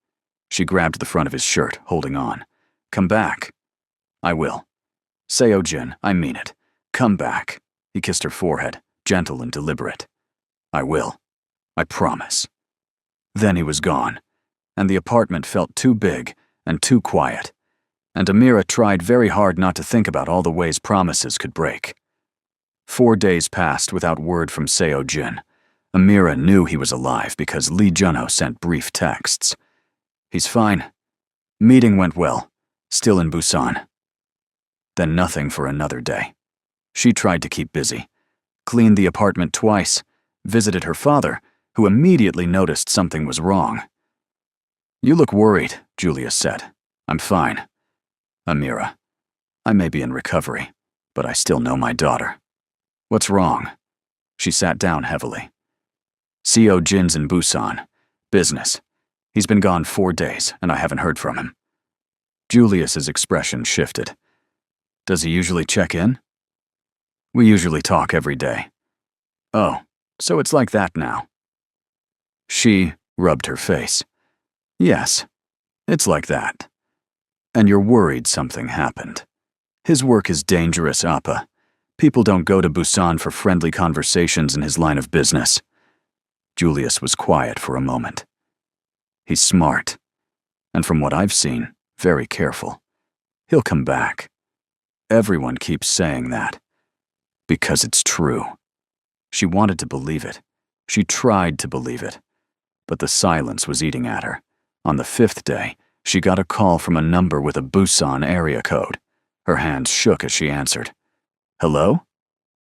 She grabbed the front of his shirt, holding on. "Come back." "I will." "Seo Jin, I mean it. Come back." He kissed her forehead, gentle and deliberate. "I will. I promise." Then he was gone, and the apartment felt too big and too quiet, and Amira tried very hard not to think about all the ways promises could break. 4 days passed without word from Seo Jin. Amira knew he was alive because Lee Junho sent brief texts. "He's fine. Meeting went well. Still in Busan." Then nothing for another day. She tried to keep busy. Cleaned the apartment twice. Visited her father, who immediately noticed something was wrong. "You look worried," Julius said. "I'm fine." "Amira, I may be in recovery, but I still know my daughter." "What's wrong?" She sat down heavily. "Seo Jin's in Busan. Business. He's been gone 4 days, and I haven't heard from him." Julius's expression shifted. "Does he usually check in?" "We usually talk every day." "Oh, so it's like that now." She rubbed her face. "Yes, it's like that. And you're worried something happened. His work is dangerous, Appa. People don't go to Busan for friendly conversations in his line of business." Julius was quiet for a moment. "He's smart, and from what I've seen, very careful. He'll come back. Everyone keeps saying that. Because it's true." She wanted to believe it. She tried to believe it. But the silence was eating at her. On the 5th day, she got a call from a number with a Busan area code. Her hands shook as she answered. "Hello?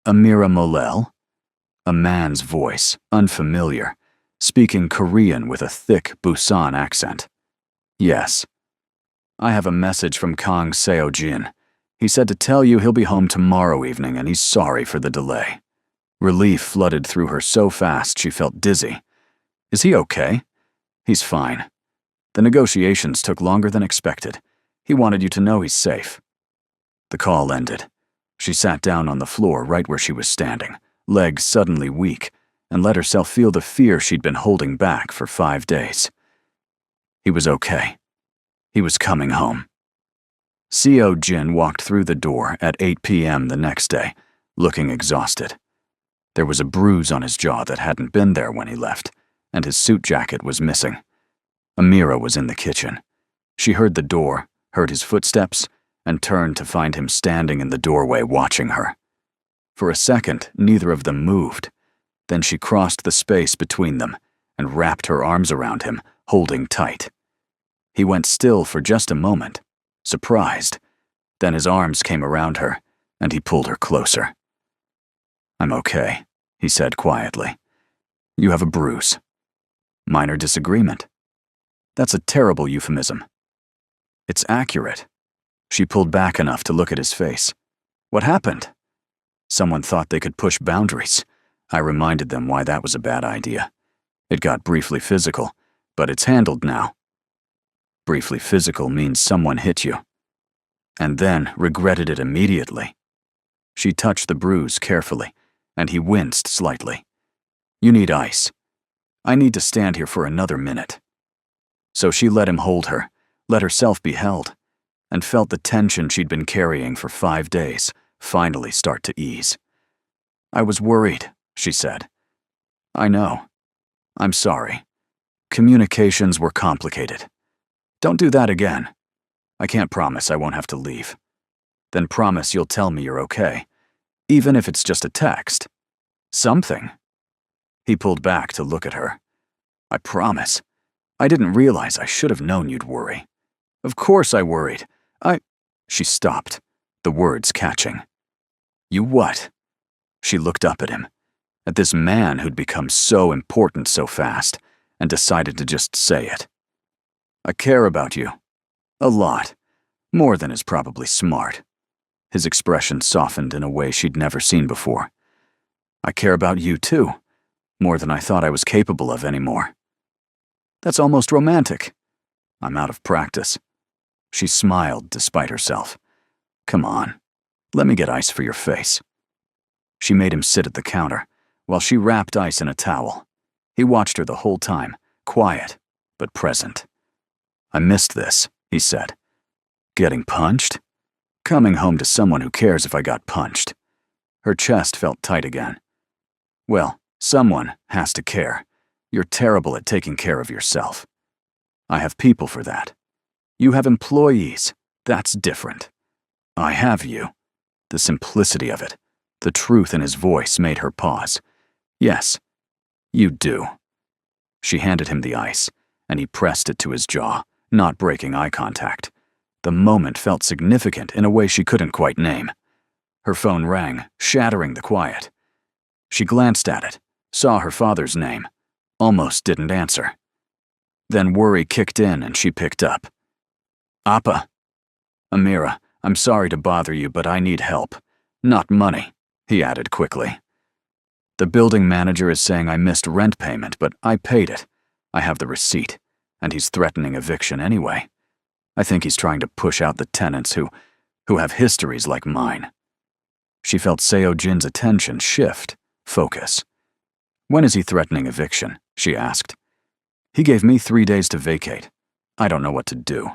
Amira Molel?" A man's voice, unfamiliar, speaking Korean with a thick Busan accent. "Yes." "I have a message from Kang Seo Jin. He said to tell you he'll be home tomorrow evening and he's sorry for the delay." Relief flooded through her so fast she felt dizzy. "Is he okay?" "He's fine. The negotiations took longer than expected. He wanted you to know he's safe." The call ended. She sat down on the floor right where she was standing, legs suddenly weak, and let herself feel the fear she'd been holding back for 5 days. He was okay. He was coming home. Seo Jin walked through the door at 8 p.m. the next day, looking exhausted. There was a bruise on his jaw that hadn't been there when he left, and his suit jacket was missing. Amira was in the kitchen. She heard the door, heard his footsteps, and turned to find him standing in the doorway watching her. For a second, neither of them moved. Then she crossed the space between them and wrapped her arms around him, holding tight. He went still for just a moment, surprised. Then his arms came around her, and he pulled her closer. "I'm okay," he said quietly. "You have a bruise." "Minor disagreement." "That's a terrible euphemism." "It's accurate." She pulled back enough to look at his face. "What happened?" "Someone thought they could push boundaries. I reminded them why that was a bad idea. It got briefly physical, but it's handled now." Briefly physical means someone hit you. And then regretted it immediately. She touched the bruise carefully, and he winced slightly. You need ice. I need to stand here for another minute. So she let him hold her, let herself be held, and felt the tension she'd been carrying for 5 days finally start to ease. I was worried, she said. I know. I'm sorry. Communications were complicated. Don't do that again. I can't promise I won't have to leave. Then promise you'll tell me you're okay, even if it's just a text. Something. He pulled back to look at her. I promise. I didn't realize I should have known you'd worry. Of course I worried. She stopped, the words catching. You what? She looked up at him, at this man who'd become so important so fast, and decided to just say it. I care about you. A lot. More than is probably smart. His expression softened in a way she'd never seen before. I care about you too, more than I thought I was capable of anymore. That's almost romantic. I'm out of practice. She smiled despite herself. Come on, let me get ice for your face. She made him sit at the counter, while she wrapped ice in a towel. He watched her the whole time, quiet, but present. I missed this, he said. Getting punched? Coming home to someone who cares if I got punched. Her chest felt tight again. Well, someone has to care. You're terrible at taking care of yourself. I have people for that. You have employees. That's different. I have you. The simplicity of it, the truth in his voice made her pause. Yes, you do. She handed him the ice, and he pressed it to his jaw, not breaking eye contact. The moment felt significant in a way she couldn't quite name. Her phone rang, shattering the quiet. She glanced at it, saw her father's name, almost didn't answer. Then worry kicked in and she picked up. Appa. Amira, I'm sorry to bother you, but I need help. Not money, he added quickly. The building manager is saying I missed rent payment, but I paid it. I have the receipt, and he's threatening eviction anyway. I think he's trying to push out the tenants who have histories like mine. She felt Seo Jin's attention shift, focus. When is he threatening eviction? She asked. He gave me 3 days to vacate. I don't know what to do.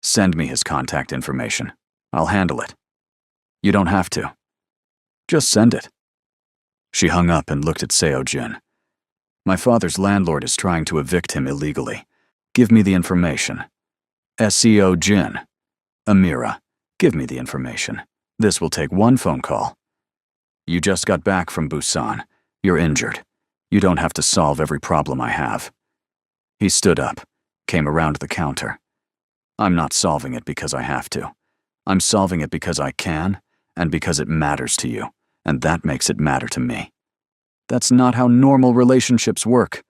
Send me his contact information. I'll handle it. You don't have to. Just send it. She hung up and looked at Seo Jin. My father's landlord is trying to evict him illegally. Give me the information. Seo Jin. Amira, give me the information. This will take one phone call. You just got back from Busan. You're injured. You don't have to solve every problem I have. He stood up, came around the counter. I'm not solving it because I have to. I'm solving it because I can, and because it matters to you, and that makes it matter to me. That's not how normal relationships work.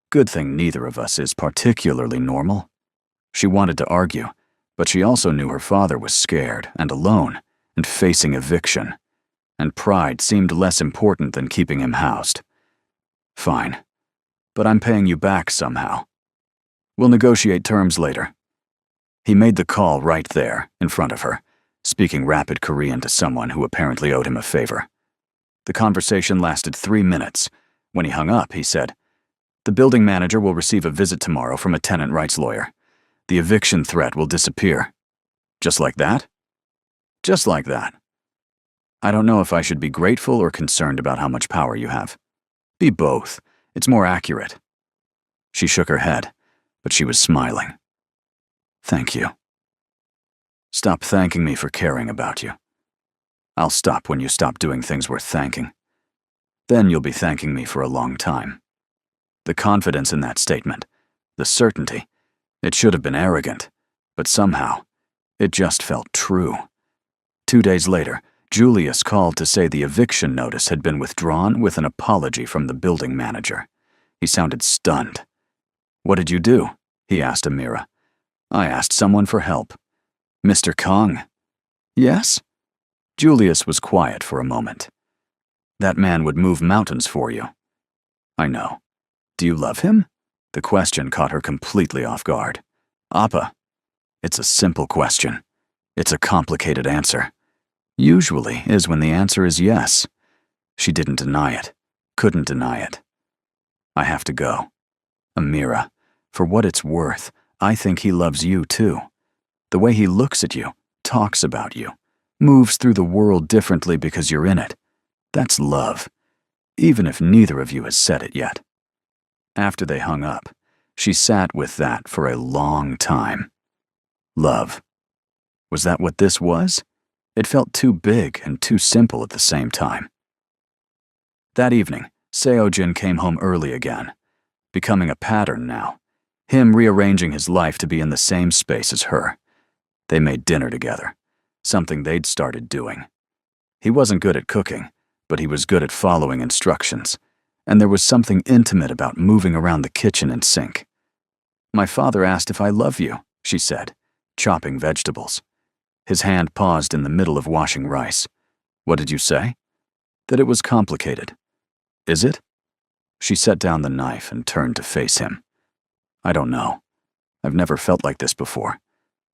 Good thing neither of us is particularly normal. She wanted to argue, but she also knew her father was scared and alone and facing eviction, and pride seemed less important than keeping him housed. Fine, but I'm paying you back somehow. We'll negotiate terms later. He made the call right there, in front of her, speaking rapid Korean to someone who apparently owed him a favor. The conversation lasted 3 minutes. When he hung up, he said, The building manager will receive a visit tomorrow from a tenant rights lawyer. The eviction threat will disappear. Just like that? Just like that. I don't know if I should be grateful or concerned about how much power you have. Be both. It's more accurate. She shook her head, but she was smiling. Thank you. Stop thanking me for caring about you. I'll stop when you stop doing things worth thanking. Then you'll be thanking me for a long time. The confidence in that statement, the certainty, it should have been arrogant, but somehow, it just felt true. 2 days later, Julius called to say the eviction notice had been withdrawn with an apology from the building manager. He sounded stunned. What did you do? He asked Amira. I asked someone for help. Mr. Kong. Yes? Julius was quiet for a moment. That man would move mountains for you. I know. Do you love him? The question caught her completely off guard. Appa. It's a simple question. It's a complicated answer. Usually is when the answer is yes. She didn't deny it. Couldn't deny it. I have to go. Amira, for what it's worth, I think he loves you too. The way he looks at you, talks about you, moves through the world differently because you're in it. That's love, even if neither of you has said it yet. After they hung up, she sat with that for a long time. Love. Was that what this was? It felt too big and too simple at the same time. That evening, Seo-jin came home early again, becoming a pattern now. Him rearranging his life to be in the same space as her. They made dinner together, something they'd started doing. He wasn't good at cooking, but he was good at following instructions, and there was something intimate about moving around the kitchen and sink. "My father asked if I love you," she said, chopping vegetables. His hand paused in the middle of washing rice. "What did you say?" "That it was complicated." "Is it?" She set down the knife and turned to face him. "I don't know. I've never felt like this before.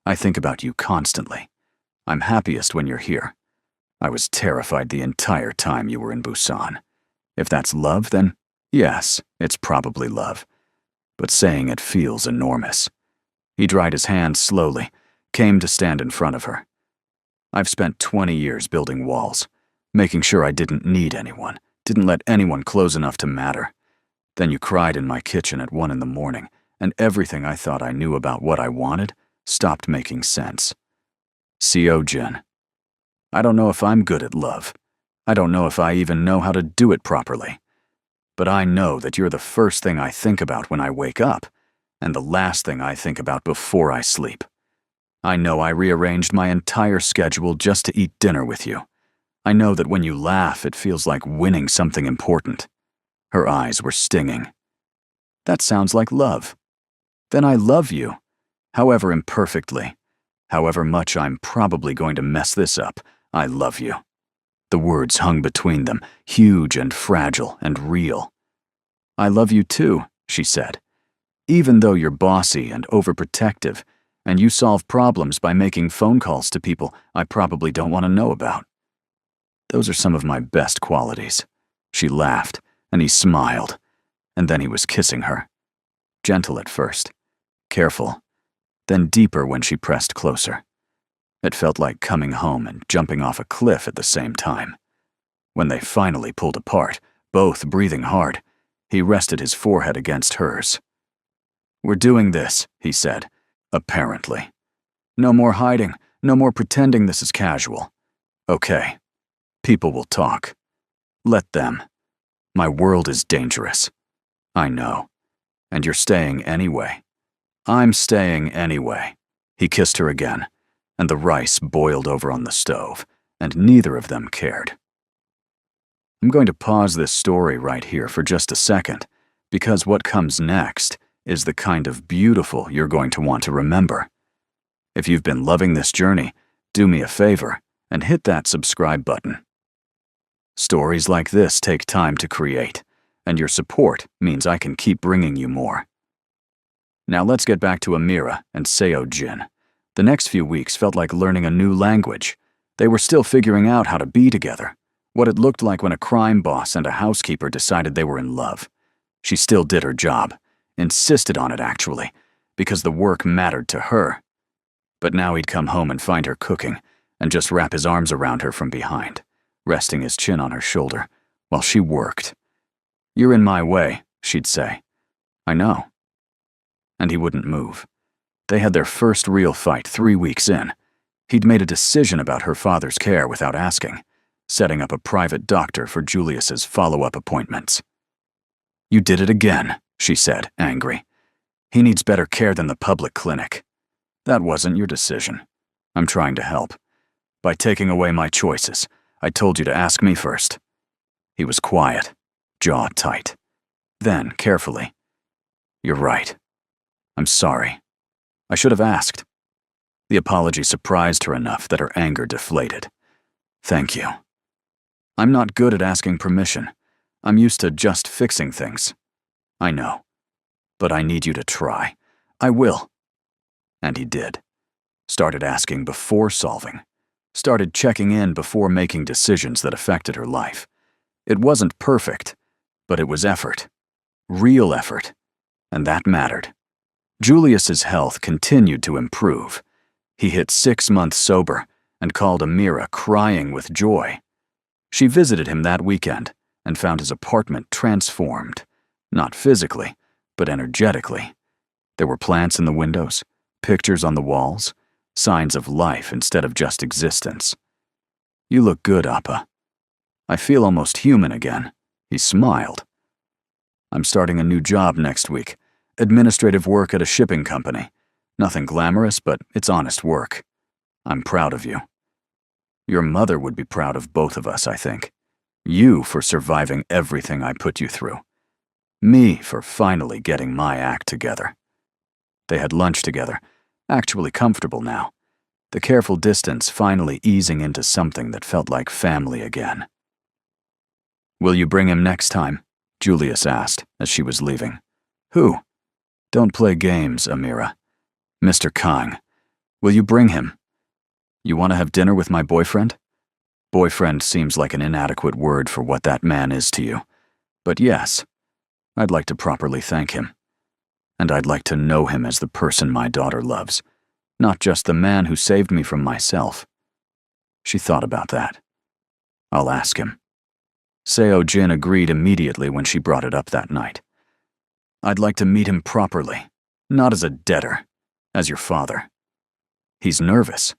I think about you constantly. I'm happiest when you're here. I was terrified the entire time you were in Busan. If that's love, then yes, it's probably love. But saying it feels enormous." He dried his hands slowly, came to stand in front of her. "I've spent 20 years building walls, making sure I didn't need anyone, didn't let anyone close enough to matter. Then you cried in my kitchen at 1 in the morning, and everything I thought I knew about what I wanted stopped making sense. Seo-jin, I don't know if I'm good at love. I don't know if I even know how to do it properly. But I know that you're the first thing I think about when I wake up, and the last thing I think about before I sleep. I know I rearranged my entire schedule just to eat dinner with you. I know that when you laugh, it feels like winning something important." Her eyes were stinging. "That sounds like love. Then I love you, however imperfectly, however much I'm probably going to mess this up. I love you." The words hung between them, huge and fragile and real. "I love you too," she said. "Even though you're bossy and overprotective, and you solve problems by making phone calls to people I probably don't want to know about. Those are some of my best qualities." She laughed, and he smiled, and then he was kissing her. Gentle at first, careful, then deeper when she pressed closer. It felt like coming home and jumping off a cliff at the same time. When they finally pulled apart, both breathing hard, he rested his forehead against hers. "We're doing this," he said, apparently. "No more hiding, no more pretending this is casual. Okay, people will talk. Let them. My world is dangerous. I know. And you're staying anyway. I'm staying anyway." He kissed her again, and the rice boiled over on the stove, and neither of them cared. I'm going to pause this story right here for just a second, because what comes next is the kind of beautiful you're going to want to remember. If you've been loving this journey, do me a favor and hit that subscribe button. Stories like this take time to create, and your support means I can keep bringing you more. Now let's get back to Amira and Seo-jin. The next few weeks felt like learning a new language. They were still figuring out how to be together, what it looked like when a crime boss and a housekeeper decided they were in love. She still did her job, insisted on it actually, because the work mattered to her. But now he'd come home and find her cooking, and just wrap his arms around her from behind, resting his chin on her shoulder, while she worked. "You're in my way," she'd say. "I know." And he wouldn't move. They had their first real fight 3 weeks in. He'd made a decision about her father's care without asking, setting up a private doctor for Julius's follow-up appointments. "You did it again," she said, angry. "He needs better care than the public clinic. That wasn't your decision. I'm trying to help. By taking away my choices, I told you to ask me first." He was quiet, jaw tight. Then, carefully, "You're right. I'm sorry. I should have asked." The apology surprised her enough that her anger deflated. "Thank you. I'm not good at asking permission. I'm used to just fixing things. I know. But I need you to try. I will." And he did. Started asking before solving. Started checking in before making decisions that affected her life. It wasn't perfect, but it was effort. Real effort. And that mattered. Julius's health continued to improve. He hit 6 months sober and called Amira crying with joy. She visited him that weekend and found his apartment transformed. Not physically, but energetically. There were plants in the windows, pictures on the walls, signs of life instead of just existence. "You look good, Appa. I feel almost human again." He smiled. "I'm starting a new job next week. Administrative work at a shipping company. Nothing glamorous, but it's honest work. I'm proud of you. Your mother would be proud of both of us, I think. You for surviving everything I put you through. Me for finally getting my act together." They had lunch together, actually comfortable now. The careful distance finally easing into something that felt like family again. "Will you bring him next time?" Julius asked as she was leaving. "Who?" "Don't play games, Amira. Mr. Kang. Will you bring him?" "You want to have dinner with my boyfriend?" Boyfriend seems like an inadequate word for what that man is to you. But yes, I'd like to properly thank him. And I'd like to know him as the person my daughter loves, not just the man who saved me from myself. She thought about that. "I'll ask him." Seo Jin agreed immediately when she brought it up that night. "I'd like to meet him properly, not as a debtor, as your father." "He's nervous.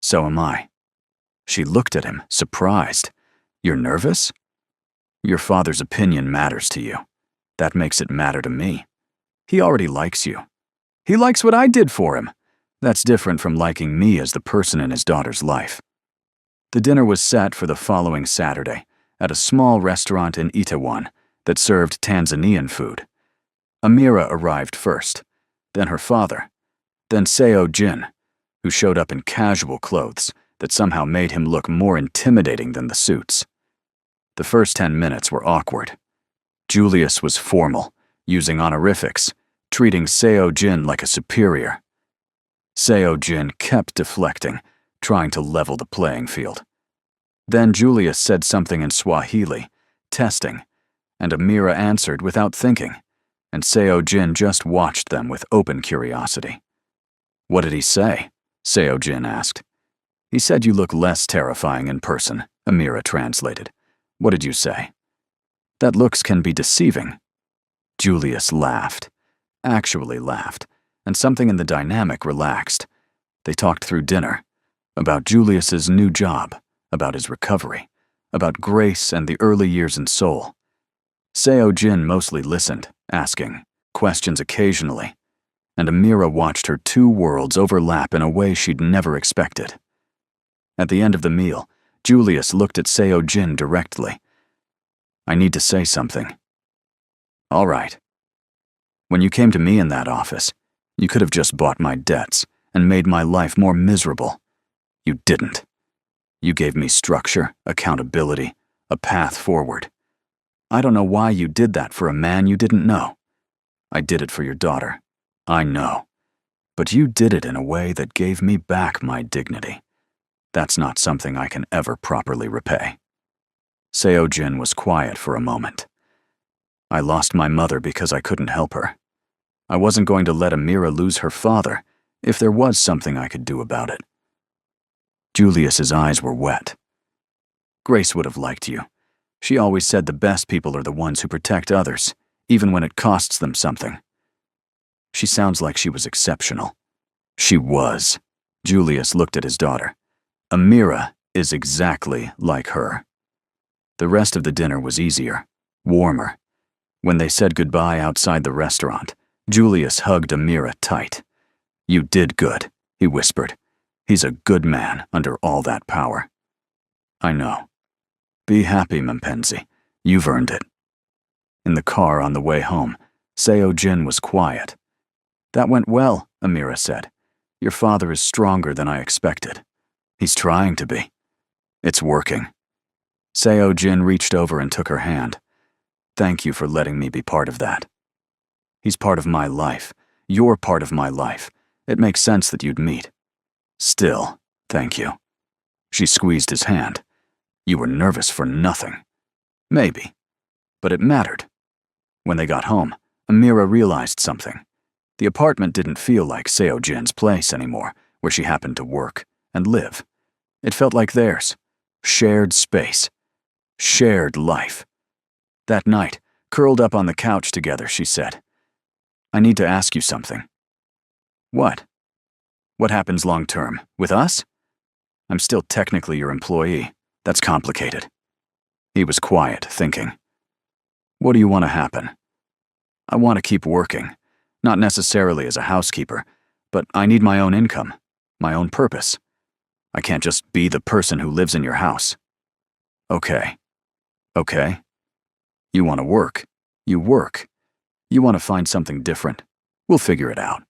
So am I." She looked at him, surprised. "You're nervous?" "Your father's opinion matters to you. That makes it matter to me. He already likes you. He likes what I did for him. That's different from liking me as the person in his daughter's life." The dinner was set for the following Saturday at a small restaurant in Itaewon that served Tanzanian food. Amira arrived first, then her father, then Seo Jin, who showed up in casual clothes that somehow made him look more intimidating than the suits. The first 10 minutes were awkward. Julius was formal, using honorifics, treating Seo Jin like a superior. Seo Jin kept deflecting, trying to level the playing field. Then Julius said something in Swahili, testing, and Amira answered without thinking, and Seo Jin just watched them with open curiosity. "What did he say?" Seo Jin asked. "He said you look less terrifying in person," Amira translated. "What did you say?" "That looks can be deceiving." Julius laughed, actually laughed, and something in the dynamic relaxed. They talked through dinner, about Julius's new job, about his recovery, about Grace and the early years in Seoul. Seo Jin mostly listened, asking questions occasionally, and Amira watched her two worlds overlap in a way she'd never expected. At the end of the meal, Julius looked at Seo Jin directly. "I need to say something." "All right. When you came to me in that office, you could have just bought my debts and made my life more miserable. You didn't. You gave me structure, accountability, a path forward. I don't know why you did that for a man you didn't know. I did it for your daughter. I know. But you did it in a way that gave me back my dignity. That's not something I can ever properly repay." Seo Jin was quiet for a moment. "I lost my mother because I couldn't help her. I wasn't going to let Amira lose her father if there was something I could do about it." Julius's eyes were wet. "Grace would have liked you. She always said the best people are the ones who protect others, even when it costs them something. She sounds like she was exceptional." "She was." Julius looked at his daughter. "Amira is exactly like her." The rest of the dinner was easier, warmer. When they said goodbye outside the restaurant, Julius hugged Amira tight. "You did good," he whispered. "He's a good man under all that power." "I know. Be happy, Mpenzi. You've earned it." In the car on the way home, Seo Jin was quiet. "That went well," Amira said. "Your father is stronger than I expected. He's trying to be. It's working." Seo Jin reached over and took her hand. "Thank you for letting me be part of that. He's part of my life. You're part of my life. It makes sense that you'd meet. Still, thank you. She squeezed his hand. You were nervous for nothing. Maybe. But it mattered. When they got home, Amira realized something. The apartment didn't feel like Seo Jin's place anymore, where she happened to work and live. It felt like theirs. Shared space. Shared life. That night, curled up on the couch together, she said, I need to ask you something. What? What happens long term? With us? I'm still technically your employee. That's complicated. He was quiet, thinking. What do you want to happen? I want to keep working. Not necessarily as a housekeeper, but I need my own income, my own purpose. I can't just be the person who lives in your house. Okay. Okay. You want to work. You work. You want to find something different. We'll figure it out.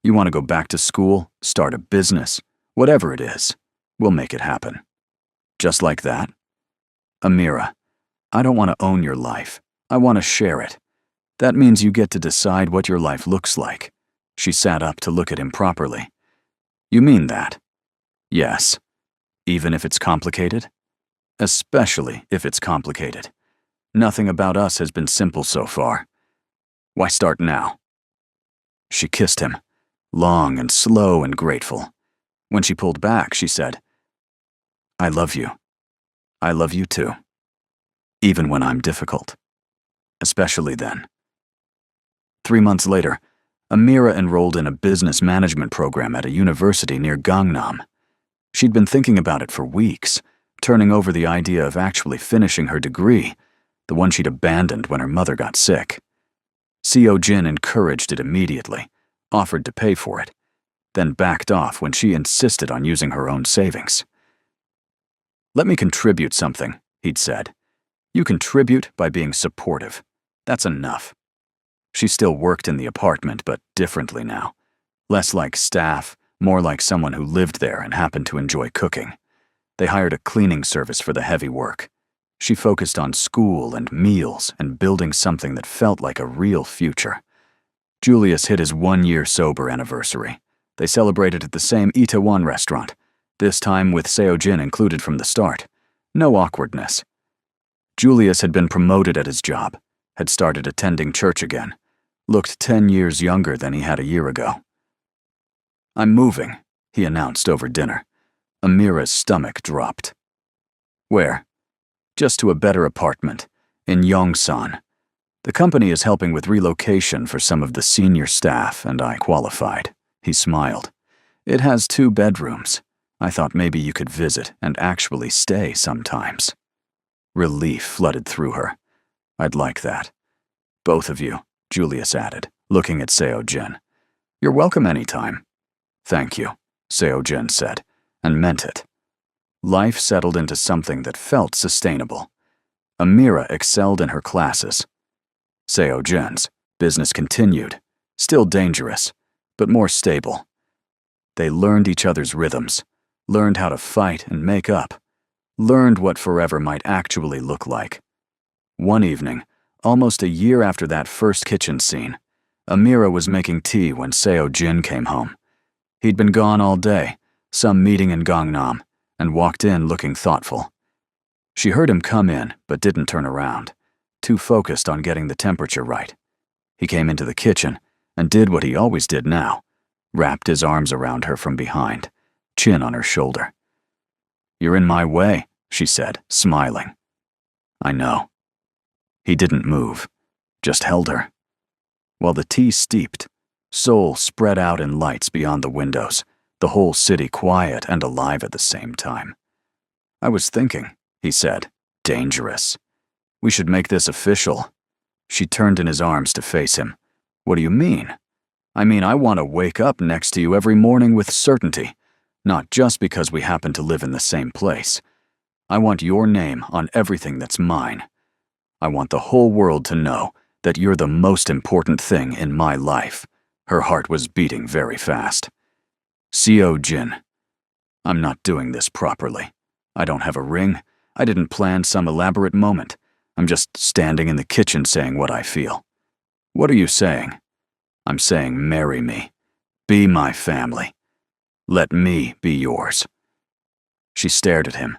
You want to go back to school, start a business, whatever it is. We'll make it happen. Just like that. Amira, I don't want to own your life. I want to share it. That means you get to decide what your life looks like. She sat up to look at him properly. You mean that? Yes. Even if it's complicated? Especially if it's complicated. Nothing about us has been simple so far. Why start now? She kissed him, long and slow and grateful. When she pulled back, she said, I love you. I love you too. Even when I'm difficult. Especially then. 3 months later, Amira enrolled in a business management program at a university near Gangnam. She'd been thinking about it for weeks, turning over the idea of actually finishing her degree, the one she'd abandoned when her mother got sick. Seo Jin encouraged it immediately, offered to pay for it, then backed off when she insisted on using her own savings. Let me contribute something, he'd said. You contribute by being supportive. That's enough. She still worked in the apartment, but differently now. Less like staff, more like someone who lived there and happened to enjoy cooking. They hired a cleaning service for the heavy work. She focused on school and meals and building something that felt like a real future. Julius hit his 1-year sober anniversary. They celebrated at the same Itaewon restaurant, this time with Seo Jin included from the start. No awkwardness. Julius had been promoted at his job, had started attending church again, looked 10 years younger than he had a year ago. I'm moving, he announced over dinner. Amira's stomach dropped. Where? Just to a better apartment, in Yongsan. The company is helping with relocation for some of the senior staff, and I qualified. He smiled. It has 2 bedrooms. I thought maybe you could visit and actually stay sometimes. Relief flooded through her. I'd like that. Both of you, Julius added, looking at Seo Jin. You're welcome anytime. Thank you, Seo Jin said, and meant it. Life settled into something that felt sustainable. Amira excelled in her classes. Seo Jin's business continued, still dangerous, but more stable. They learned each other's rhythms, learned how to fight and make up, learned what forever might actually look like. One evening, almost a year after that first kitchen scene, Amira was making tea when Seo Jin came home. He'd been gone all day, some meeting in Gangnam, and walked in looking thoughtful. She heard him come in, but didn't turn around, too focused on getting the temperature right. He came into the kitchen and did what he always did now, wrapped his arms around her from behind, chin on her shoulder. You're in my way, she said, smiling. I know. He didn't move, just held her. While the tea steeped, Seoul spread out in lights beyond the windows, the whole city quiet and alive at the same time. I was thinking, he said, dangerous. We should make this official. She turned in his arms to face him. What do you mean? I mean, I want to wake up next to you every morning with certainty, not just because we happen to live in the same place. I want your name on everything that's mine. I want the whole world to know that you're the most important thing in my life. Her heart was beating very fast. Seo Jin, I'm not doing this properly. I don't have a ring. I didn't plan some elaborate moment. I'm just standing in the kitchen saying what I feel. What are you saying? I'm saying marry me. Be my family. Let me be yours." She stared at him,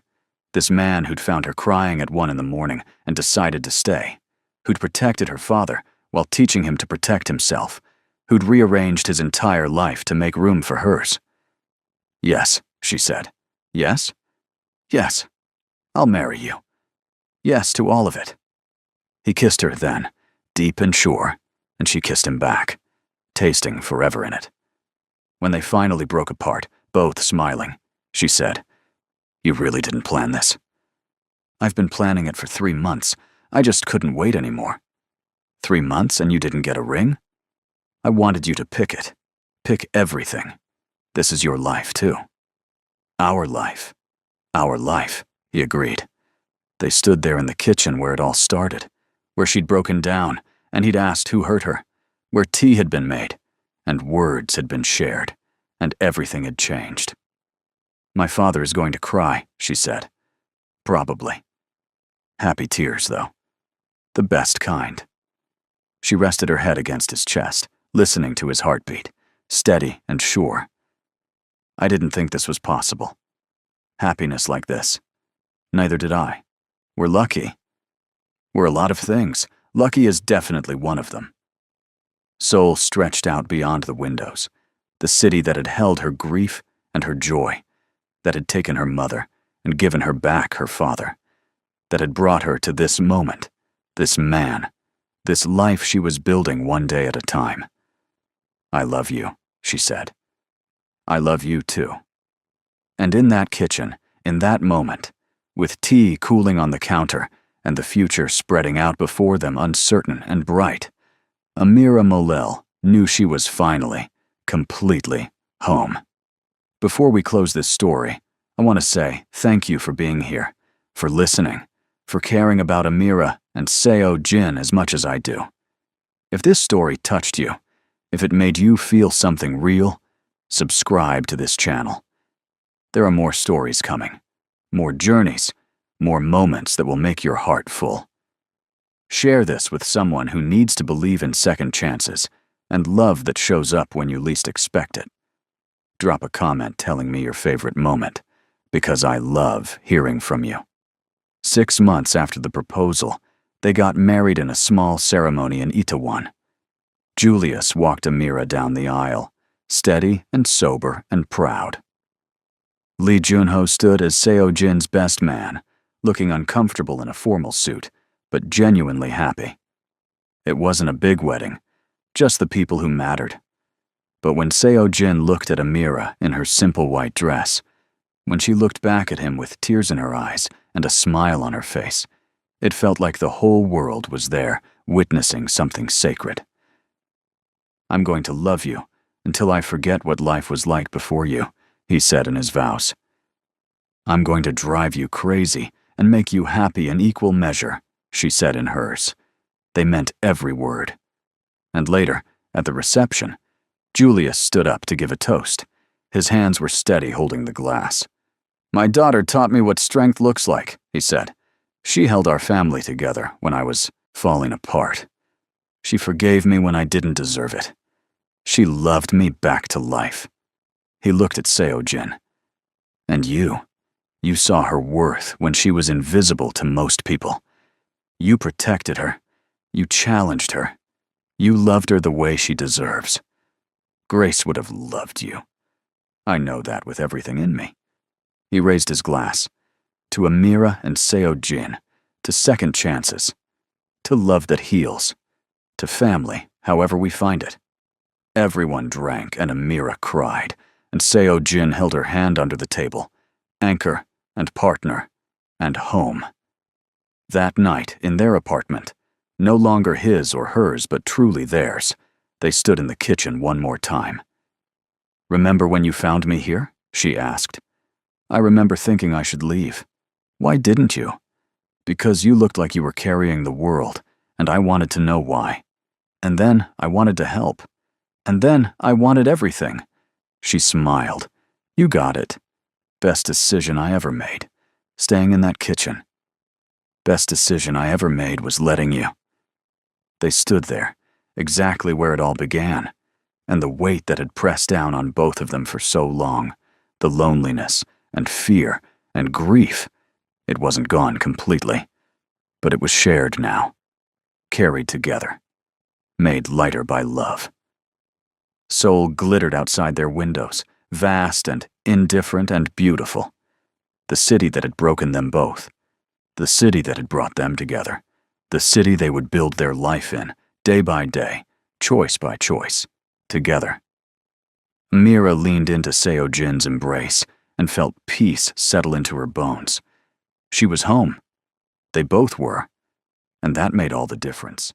this man who'd found her crying at 1 in the morning and decided to stay, who'd protected her father while teaching him to protect himself, who'd rearranged his entire life to make room for hers. "Yes," she said. "Yes? Yes. I'll marry you. Yes to all of it." He kissed her then, deep and sure, and she kissed him back, tasting forever in it. When they finally broke apart, both smiling, she said, "You really didn't plan this." "I've been planning it for 3 months. I just couldn't wait anymore." 3 months and you didn't get a ring? I wanted you to pick it. Pick everything. This is your life, too. Our life. Our life, he agreed. They stood there in the kitchen where it all started, where she'd broken down, and he'd asked who hurt her, where tea had been made, and words had been shared, and everything had changed. "My father is going to cry," she said. "Probably. Happy tears, though. The best kind." She rested her head against his chest, listening to his heartbeat, steady and sure. "I didn't think this was possible. Happiness like this. Neither did I. We're lucky. We're a lot of things. Lucky is definitely one of them." Seoul stretched out beyond the windows, the city that had held her grief and her joy, that had taken her mother and given her back her father, that had brought her to this moment, this man, this life she was building one day at a time. "I love you," she said. "I love you too." And in that kitchen, in that moment, with tea cooling on the counter and the future spreading out before them uncertain and bright, Amira Molel knew she was finally, completely home. Before we close this story, I want to say thank you for being here, for listening, for caring about Amira and Seo Jin as much as I do. If this story touched you, if it made you feel something real, subscribe to this channel. There are more stories coming, more journeys, more moments that will make your heart full. Share this with someone who needs to believe in second chances and love that shows up when you least expect it. Drop a comment telling me your favorite moment, because I love hearing from you. 6 months after the proposal, they got married in a small ceremony in Itaewon. Julius walked Amira down the aisle, steady and sober and proud. Lee Junho stood as Seo Jin's best man, looking uncomfortable in a formal suit, but genuinely happy. It wasn't a big wedding, just the people who mattered. But when Seo Jin looked at Amira in her simple white dress, when she looked back at him with tears in her eyes and a smile on her face, it felt like the whole world was there, witnessing something sacred. "I'm going to love you until I forget what life was like before you," he said in his vows. "I'm going to drive you crazy and make you happy in equal measure," she said in hers. They meant every word. And later, at the reception, Julius stood up to give a toast. His hands were steady holding the glass. "My daughter taught me what strength looks like," he said. "She held our family together when I was falling apart. She forgave me when I didn't deserve it. She loved me back to life." He looked at Seo Jin. "And you saw her worth when she was invisible to most people. You protected her. You challenged her. You loved her the way she deserves. Grace would have loved you. I know that with everything in me." He raised his glass. "To Amira and Seo Jin, to second chances, to love that heals, to family, however we find it." Everyone drank and Amira cried, and Seo Jin held her hand under the table, anchor and partner and home. That night, in their apartment, no longer his or hers but truly theirs, they stood in the kitchen one more time. "Remember when you found me here?" she asked. "I remember thinking I should leave. Why didn't you?" "Because you looked like you were carrying the world, and I wanted to know why. And then I wanted to help. And then I wanted everything." She smiled. "You got it. Best decision I ever made. Staying in that kitchen. Best decision I ever made was letting you." They stood there, exactly where it all began, and the weight that had pressed down on both of them for so long, the loneliness and fear and grief, it wasn't gone completely, but it was shared now, carried together, made lighter by love. Seoul glittered outside their windows, vast and indifferent and beautiful. The city that had broken them both. The city that had brought them together. The city they would build their life in, day by day, choice by choice, together. Mira leaned into Seo Jin's embrace and felt peace settle into her bones. She was home. They both were, and that made all the difference.